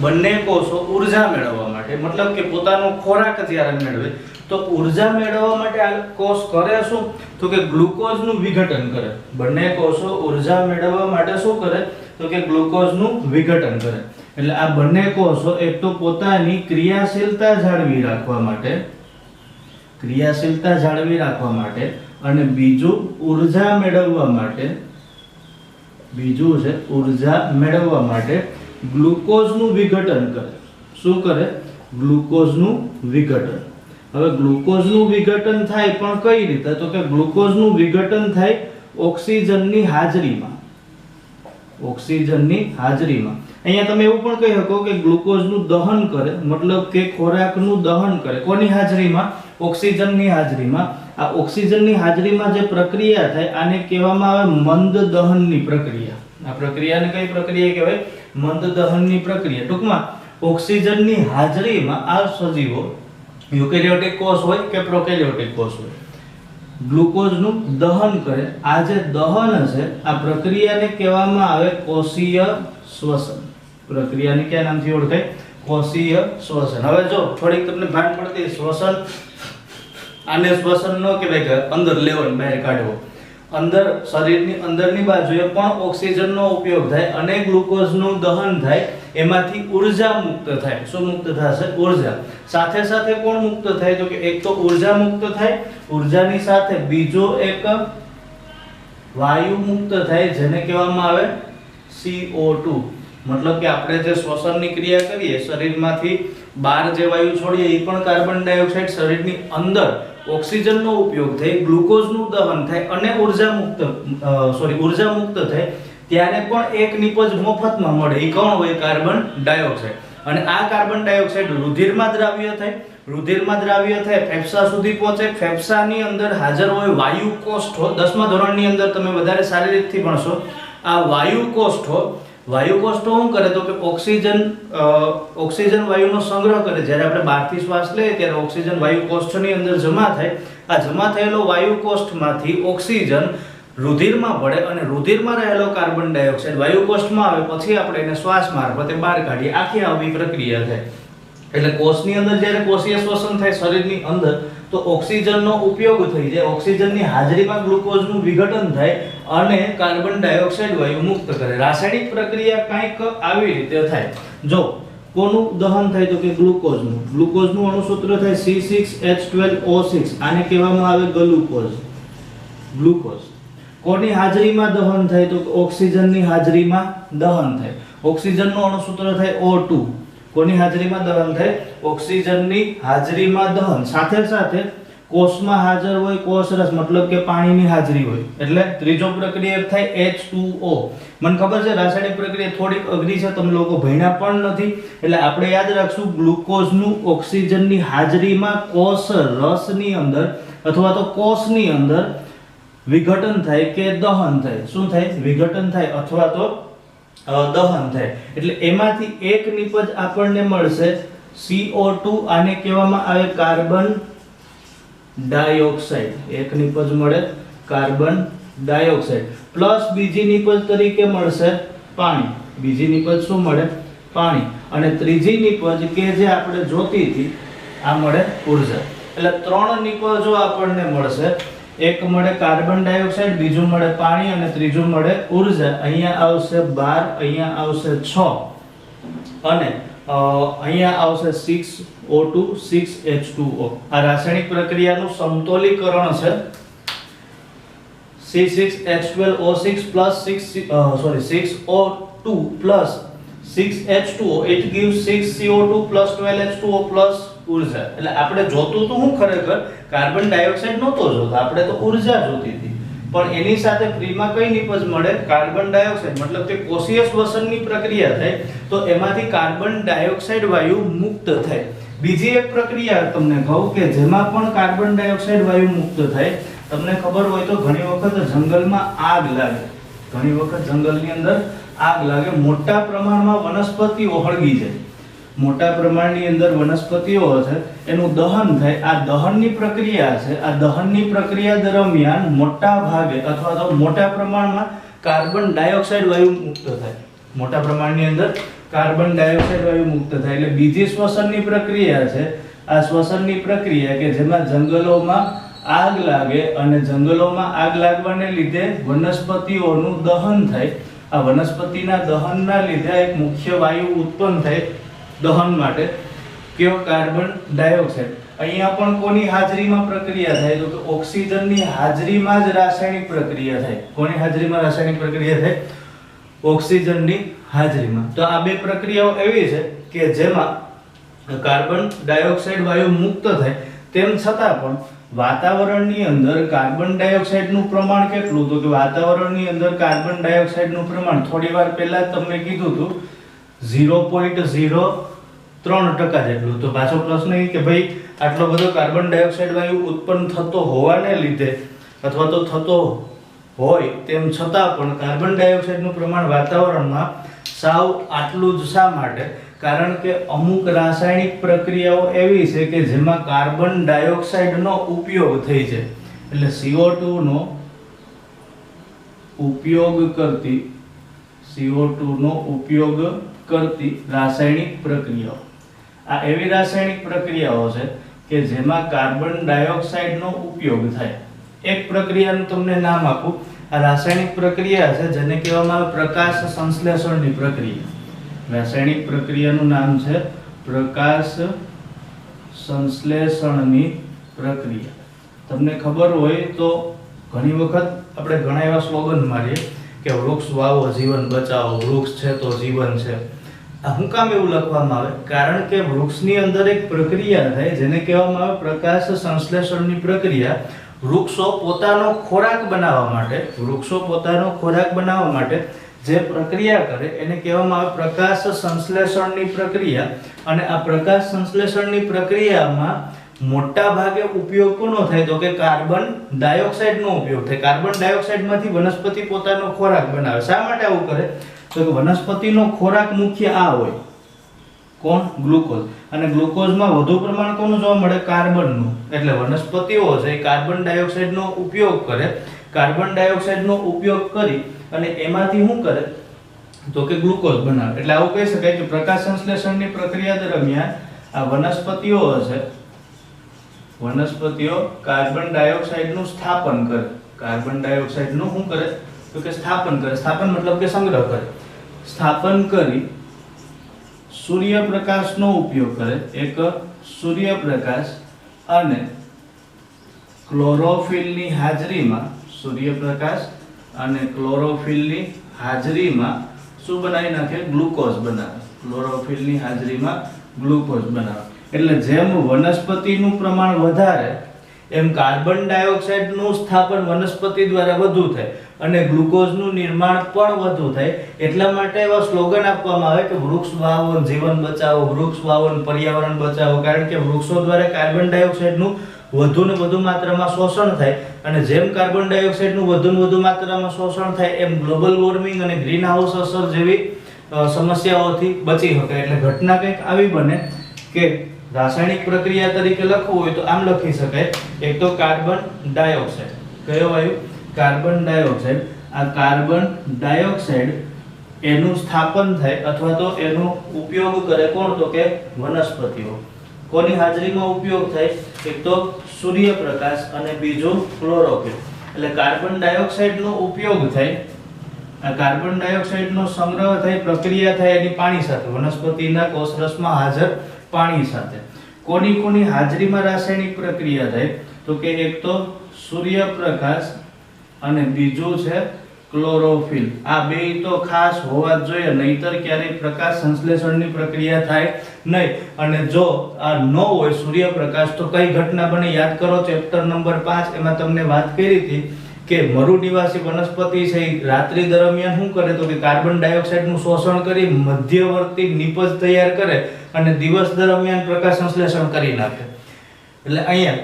બંને કોષો ઊર્જા મેળવવા માટે, મતલબ કે પોતાનો ખોરાક જ્યારે મેળવે તો ઊર્જા મેળવવા માટે આ કોષ કરે શું? તો કે ગ્લુકોઝનું વિઘટન કરે. બંને કોષો ઊર્જા મેળવવા માટે શું કરે? તો કે ગ્લુકોઝનું વિઘટન કરે. એટલે આ બંને કોષો એક તો પોતાની ક્રિયાશીલતા જાળવી રાખવા માટે અને બીજું ઊર્જા મેળવવા માટે ગ્લુકોઝનું વિઘટન કરે. શું કરે? ગ્લુકોઝનું વિઘટન. હવે ગ્લુકોઝનું વિઘટન થાય પણ કઈ રીતે? તો કે ગ્લુકોઝનું વિઘટન થાય ઓક્સિજનની હાજરીમાં. અહીંયા તમે એવું પણ કહી શકો કે ગ્લુકોઝનું દહન કરે, મતલબ કે ખોરાકનું દહન કરે. કોની હાજરીમાં? ઓક્સિજનની હાજરીમાં. આ ઓક્સિજનની હાજરીમાં જે પ્રક્રિયા થાય આને કહેવામાં આવે મંદ દહનની પ્રક્રિયા. આ પ્રક્રિયાને કઈ પ્રક્રિયા કહેવાય? મંદ દહનની પ્રક્રિયા. ટૂંકમાં ઓક્સિજનની હાજરીમાં આ સજીવો, યુકેરિયોટિક કોષ હોય કે પ્રોકેરિયોટિક કોષ હોય, ગ્લુકોઝનું દહન કરે. આ જે દહન છે આ પ્રક્રિયાને કહેવામાં આવે કોષીય શ્વસન. પ્રક્રિયાને કયા નામથી ઓળખાય? કોષીય શ્વસન. હવે જો થોડીક તમને ભાન પડતી, શ્વસન આને શ્વસન ન કહેવાય કે અંદર લેવાનું, બહાર કાઢવો. અંદર શરીરની અંદરની બાજુએ પણ ઓક્સિજનનો ઉપયોગ થાય અને ગ્લુકોઝનું દહન થાય, એમાંથી ઊર્જા મુક્ત થાય. શું મુક્ત થશે? ઊર્જા. સાથે સાથે કોણ મુક્ત થાય? તો કે એક તો ઊર્જા મુક્ત થાય, ઊર્જાની સાથે બીજો એક વાયુ મુક્ત થાય જેને કહેવામાં આવે CO2. મતલબ કે આપણે જે શ્વસનની ક્રિયા કરીએ, શરીરમાંથી બહાર જે વાયુ છોડીએ એ પણ કાર્બન ડાયોક્સાઇડ, શરીરની અંદર ઓક્સિજનનો ઉપયોગ થાય, ગ્લુકોઝનું દહન થાય અને ઊર્જા મુક્ત થાય, ત્યારે પણ એક નિપજ મફતમાં મળે. એ કોણ હોય? Carbon dioxide. અને આ કાર્બન ડાયોક્સાઇડ રુધિરમાં દ્રાવ્ય થાય, ફેફસા સુધી પહોંચે. ફેફસાની અંદર હાજર હોય વાયુ કોષ્ઠો. 10મા ધોરણની અંદર તમે વધારે સારી રીતથી ભણશો. આ વાયુ કોષ્ઠો શું કરે? તો કે ઓક્સિજન વાયુનો સંગ્રહ કરે. જ્યારે આપણે બહારથી શ્વાસ લઈએ ત્યારે ઓક્સિજન વાયુ કોષ્ઠની અંદર જમા થાય. આ જમા થયેલો વાયુ કોષ્ઠમાંથી ઓક્સિજન રુધિરમાં ભળે અને રુધિરમાં રહેલો કાર્બન ડાયોક્સાઇડ વાયુ કોષ્ઠમાં આવે, પછી આપણે એને શ્વાસ મારફતે બહાર કાઢીએ. આખી આવી પ્રક્રિયા થાય. એટલે કોષની અંદર જ્યારે કોષીય શ્વસન થાય શરીરની અંદર, તો ઓક્સિજનનો ઉપયોગ થઈ જાય, ઓક્સિજનની હાજરીમાં ગ્લુકોઝનું વિઘટન થાય અને કાર્બન ડાયોક્સાઇડ વાયુ મુક્ત કરે. રાસાયણિક પ્રક્રિયા કંઈક આવી રીતે થાય. જો કોનું દહન થાય? તો કે ગ્લુકોઝનું અણુસૂત્ર થાય C6H12O6. આને કહેવામાં આવે ગ્લુકોઝ. કોની હાજરીમાં દહન થાય? તો ઓક્સિજનની હાજરીમાં દહન થાય. ઓક્સિજનનું અણુસૂત્ર થાય O2. કોની હાજરીમાં દહન થાય? ઓક્સિજનની હાજરીમાં દહન. સાથે સાથે કોષમાં હાજર હોય કોષરસ મતલબ કે પાણીની હાજરી હોય એટલે ત્રીજો પ્રક્રિયક થાય H2O. મને ખબર છે રાસાયણિક પ્રક્રિયા થોડીક અઘરી છે, તમે લોકો ભણ્યા પણ નથી, એટલે આપણે યાદ રાખશું ગ્લુકોઝનું ઓક્સિજનની હાજરીમાં કોષ રસની અંદર અથવા તો કોષની અંદર વિઘટન થાય કે દહન થાય. શું થાય? વિઘટન થાય અથવા તો દહન થાય. એટલે એમાંથી એક નિપજ આપણને મળશે CO2, આને કહેવામાં આવે કાર્બન ડાયોક્સાઇડ. એક નિપજ મળે કાર્બન ડાયોક્સાઇડ પ્લસ બીજી નિપજ તરીકે મળશે પાણી. બીજી નિપજ શું મળે? પાણી. અને ત્રીજી નિપજ કે જે આપણે જોતી હતી આ મળે ઉર્જા. એટલે ત્રણ નિપજો આપણને મળશે. એક મળે કાર્બન ડાયોક્સાઇડ, બીજું મળે પાણી અને ત્રીજું મળે ઉર્જા. અહીંયા આવશે 12, અહીંયા આવશે 6 અને અહીંયા આવશે 6O2 6H2O. આ રાસાયણિક પ્રક્રિયાનું સમતોલીકરણ છે. C6H12O6 plus 6O2 plus 6H2O, it gives 6CO2 plus 12H2O plus ઉર્જા. એટલે આપણે જોતું તો હું ખરેખર કાર્બન ડાયોક્સાઇડ નહોતો જોતો, આપણે તો ઉર્જા જોતી હતી. પણ એની સાથે ફ્રીમાં કઈ નિપજ મળે? Carbon dioxide. મતલબ કે કોષીય શ્વસનની પ્રક્રિયા થાય તો એમાંથી કાર્બન ડાયોક્સાઇડ વાયુ મુક્ત થાય. બીજી એક પ્રક્રિયા તમને કહું કે જેમાં પણ કાર્બન ડાયોક્સાઇડ વાયુ મુક્ત થાય. તમને ખબર હોય તો ઘણી વખત જંગલમાં આગ લાગે. ઘણી વખત જંગલની અંદર આગ લાગે, મોટા પ્રમાણમાં વનસ્પતિઓ હળગી જાય. મોટા પ્રમાણની અંદર વનસ્પતિઓ છે એનું દહન થાય. આ દહનની પ્રક્રિયા છે. આ દહનની પ્રક્રિયા દરમિયાન મોટા ભાગે અથવા તો મોટા પ્રમાણમાં કાર્બન ડાયોક્સાઇડ વાયુ મુક્ત થાય. મોટા પ્રમાણની અંદર કાર્બન ડાયોક્સાઇડ વાયુ મુક્ત થાય. એટલે બીજી શ્વસનની પ્રક્રિયા છે આ શ્વસનની પ્રક્રિયા કે જેમાં જંગલોમાં આગ લાગે અને જંગલોમાં આગ લાગવાને લીધે વનસ્પતિઓનું દહન થાય. આ વનસ્પતિના દહનના લીધે એક મુખ્ય વાયુ ઉત્પન્ન થાય દહન માટે, કયો? Carbon dioxide. અહીંયા પણ કોની હાજરીમાં પ્રક્રિયા થાય? તો કે ઓક્સિજનની હાજરીમાં જ રાસાયણિક પ્રક્રિયા થાય. કોની હાજરીમાં રાસાયણિક પ્રક્રિયા થાય? ઓક્સિજનની હાજરીમાં. તો આ બે પ્રક્રિયાઓ એવી છે કે જેમાં કાર્બન ડાયોક્સાઇડ વાયુ મુક્ત થાય, તેમ છતાં પણ વાતાવરણની અંદર કાર્બન ડાયોક્સાઇડનું પ્રમાણ કેટલું? તો કે વાતાવરણની અંદર કાર્બન ડાયોક્સાઇડનું પ્રમાણ થોડી વાર પહેલા તમને કીધું હતું 0.03% જેટલું. તો પાછો પ્રશ્ન એ કે ભાઈ આટલો બધો કાર્બન ડાયોક્સાઇડ વાયુ ઉત્પન્ન થતો હોવાને લીધે અથવા તો થતો હોય તેમ છતાં પણ કાર્બન ડાયોક્સાઇડનું પ્રમાણ વાતાવરણમાં સાવ આટલું જ શા માટે? કારણ કે અમુક રાસાયણિક પ્રક્રિયાઓ એવી છે કે જેમાં કાર્બન ડાયોક્સાઇડનો ઉપયોગ થઈ છે. એટલે CO2 નો ઉપયોગ કરતી રાસાયણિક પ્રક્રિયાઓ. આ એવી રાસાયણિક પ્રક્રિયાઓ છે કે જેમાં કાર્બન ડાયોક્સાઇડનો ઉપયોગ થાય. એક પ્રક્રિયાનું તમને નામ આપું. આ રાસાયણિક પ્રક્રિયા છે જેને કહેવામાં આવે પ્રકાશ સંશ્લેષણની પ્રક્રિયા. રાસાયણિક પ્રક્રિયાનું નામ છે પ્રકાશ સંશ્લેષણની પ્રક્રિયા. તમને ખબર હોય તો ઘણી વખત આપણે ઘણા એવા સ્લોગન મારીએ કે વૃક્ષ વાવો જીવન બચાવો, વૃક્ષ છે તો જીવન છે. આ શું કામ એવું લખવામાં આવે? કારણ કે વૃક્ષની અંદર એક પ્રક્રિયા થાય જેને કહેવામાં આવે પ્રકાશ સંશ્લેષણની પ્રક્રિયા. વૃક્ષો પોતાનો ખોરાક બનાવવા માટે જે પ્રક્રિયા કરે એને કહેવામાં આવે પ્રકાશ સંશ્લેષણની પ્રક્રિયા. અને આ પ્રકાશ સંશ્લેષણની પ્રક્રિયામાં મોટા ભાગે ઉપયોગ કોનો થાય? તો કે કાર્બન ડાયોક્સાઇડનો ઉપયોગ થાય. કાર્બન ડાયોક્સાઇડમાંથી વનસ્પતિ પોતાનો ખોરાક બનાવે. શા માટે આવું કરે? તો કે વનસ્પતિનો ખોરાક મુખ્ય આ હોય. કોણ? ગ્લુકોઝ. અને ગ્લુકોઝમાં વધુ પ્રમાણ કોનું જોવા મળે? કાર્બનનું. એટલે વનસ્પતિઓ છે કાર્બન ડાયોક્સાઇડનો ઉપયોગ કરે. કાર્બન ડાયોક્સાઇડનો ઉપયોગ કરી અને એમાંથી શું કરે? તો કે ગ્લુકોઝ બનાવે. એટલે આવું કહી શકાય કે પ્રકાશ સંશ્લેષણની પ્રક્રિયા દરમિયાન આ વનસ્પતિઓ કાર્બન ડાયોક્સાઇડનું સ્થાપન કરે. કાર્બન ડાયોક્સાઇડનું શું કરે? તો કે સ્થાપન કરે. સ્થાપન મતલબ કે સંગ્રહ કરે. સ્થાપન કરી સૂર્યપ્રકાશનો ઉપયોગ કરે. એક સૂર્યપ્રકાશ અને ક્લોરોફિલની હાજરીમાં શું બનાવી નાખે? ગ્લુકોઝ બનાવે. ક્લોરોફિલની હાજરીમાં ગ્લુકોઝ બનાવે. એટલે જેમ વનસ્પતિનું પ્રમાણ વધારે એમ કાર્બન ડાયોક્સાઇડનું સ્થાપન વનસ્પતિ દ્વારા વધુ થાય અને ગ્લુકોઝનું નિર્માણ પણ વધુ થાય. એટલા માટે એવા સ્લોગન આપવામાં આવે કે વૃક્ષ વાવો જીવન બચાવો, વૃક્ષ વાવો પર્યાવરણ બચાવો. કારણ કે વૃક્ષો દ્વારા કાર્બન ડાયોક્સાઇડનું વધુ ને વધુ માત્રામાં શોષણ થાય અને જેમ કાર્બન ડાયોક્સાઇડનું વધુ ને વધુ માત્રામાં શોષણ થાય એમ ગ્લોબલ વોર્મિંગ અને ગ્રીન હાઉસ અસર જેવી સમસ્યાઓથી બચી શકાય. એટલે ઘટના કંઈક આવી બને કે રાસાયણિક પ્રક્રિયા તરીકે લખવું હોય તો આમ લખી શકાય. એક તો કાર્બન ડાયોક્સાઇડ, કયો વાયુ? Carbon dioxide. આ કાર્બન ડાયોક્સાઇડ એનું સ્થાપન થાય અથવા તો એનો ઉપયોગ કરે કોણ? તો કે વનસ્પતિઓ. કોની હાજરીમાં ઉપયોગ થાય? એક તો સૂર્યપ્રકાશ અને બીજું ક્લોરોફિલ. એટલે કાર્બન ડાયોક્સાઇડનો ઉપયોગ થાય, આ કાર્બન ડાયોક્સાઇડનો સંગ્રહ થાય, પ્રક્રિયા થાય એની પાણી સાથે, વનસ્પતિના કોષરસમાં હાજર પાણી સાથે. કોની હાજરીમાં રાસાયણિક પ્રક્રિયા થાય? તો કે એક તો સૂર્યપ્રકાશ અને બીજું છે ક્લોરોફિલ. આ બે તો ખાસ હોવા જ જોઈએ, નહીતર ક્યારેય પ્રકાશ સંશ્લેષણની પ્રક્રિયા થાય નહીં. અને જો આ ન હોય સૂર્યપ્રકાશ તો કઈ ઘટના બને? યાદ કરો ચેપ્ટર નંબર 5, એમાં તમને વાત કરી હતી કે મરુ નિવાસી વનસ્પતિ છે એ રાત્રિ દરમિયાન શું કરે? તો કે કાર્બન ડાયોક્સાઇડનું શોષણ કરી મધ્યવર્તી નિપજ તૈયાર કરે અને દિવસ દરમિયાન પ્રકાશ સંશ્લેષણ કરી નાખે. એટલે અહીંયા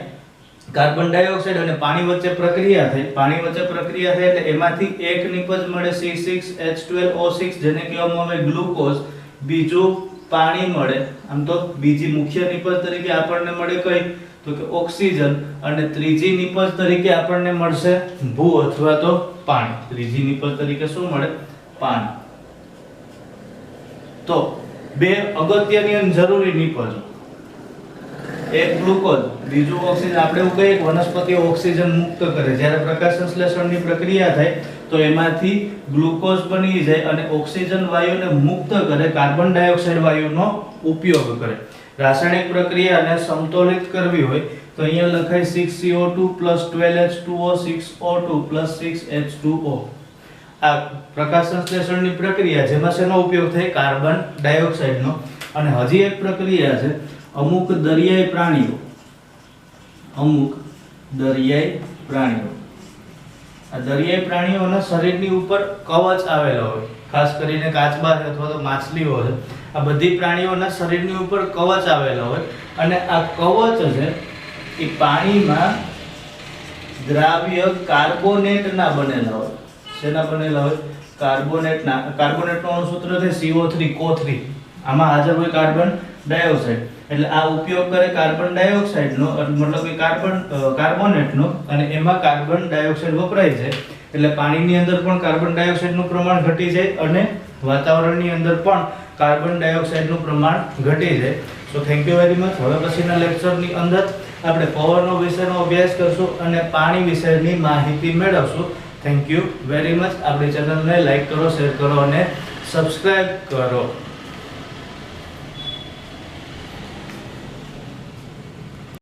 કાર્બન ડાયોક્સાઇડ અને પાણી વચ્ચે પ્રક્રિયા થાય, પાણી વચ્ચે પ્રક્રિયા થાય એટલે એમાંથી એક નિપજ મળે C6H12O6 જેને કહેવામાં આવે ગ્લુકોઝ, બીજું પાણી મળે. આમ તો બીજી મુખ્ય નિપજ તરીકે આપણને મળે કઈ? તો કે ઓક્સિજન, અને ત્રીજી નિપજ તરીકે આપણને મળશે ભૂ અથવા તો પાણી. ત્રીજી નિપજ તરીકે શું મળે? પાણી. તો બે અગત્યની અને જરૂરી નિપજો, એક ગ્લુકોઝ, બીજું ઓક્સિજન. આપણે એવું કહીએ કે વનસ્પતિઓ ઓક્સિજન મુક્ત કરે. જ્યારે પ્રકાશ સંશ્લેષણની પ્રક્રિયા થાય તો એમાંથી ગ્લુકોઝ બની જાય અને ઓક્સિજન વાયુને મુક્ત કરે, કાર્બન ડાયોક્સાઇડ વાયુનો ઉપયોગ કરે. રાસાયણિક પ્રક્રિયાને સમતોલિત કરવી હોય તો અહીંયા લખાય 6CO2 12H2O 6O2 6H2O. આ પ્રકાશ સંશ્લેષણની પ્રક્રિયા જેમાં શેનો ઉપયોગ થાય? કાર્બન ડાયોક્સાઇડનો. અને હજી એક પ્રક્રિયા છે, અમુક દરિયાઈ પ્રાણીઓ, અમુક દરિયાઈ પ્રાણીઓ. આ દરિયાઈ પ્રાણીઓના શરીરની ઉપર કવચ આવેલા હોય, ખાસ કરીને કાચબા અથવા તો માછલીઓ છે. આ બધી પ્રાણીઓના શરીરની ઉપર કવચ આવેલા હોય અને આ કવચ છે એ પાણીમાં દ્રાવ્ય કાર્બોનેટના બનેલા હોય. શેના બનેલા હોય? કાર્બોનેટના. કાર્બોનેટનું અણુસૂત્ર છે CO3. આમાં હાજર હોય કાર્બન ડાયોક્સાઇડ. એટલે આ ઉપયોગ કરે કાર્બન ડાયોક્સાઇડનો, મતલબ કે કાર્બોનેટનો, અને એમાં કાર્બન ડાયોક્સાઇડ વપરાય છે. એટલે પાણીની અંદર પણ કાર્બન ડાયોક્સાઇડનું પ્રમાણ ઘટી જાય અને વાતાવરણની અંદર પણ કાર્બન ડાયોક્સાઇડનું પ્રમાણ ઘટી જાય. So thank you very much. હવે પછીના લેક્ચરની અંદર આપણે પવનનો વિષયનો અભ્યાસ કરશું અને પાણી વિષયની માહિતી મેળવશું. Thank you very much. આપણી ચેનલને લાઈક કરો, શેર કરો અને સબસ્ક્રાઇબ કરો.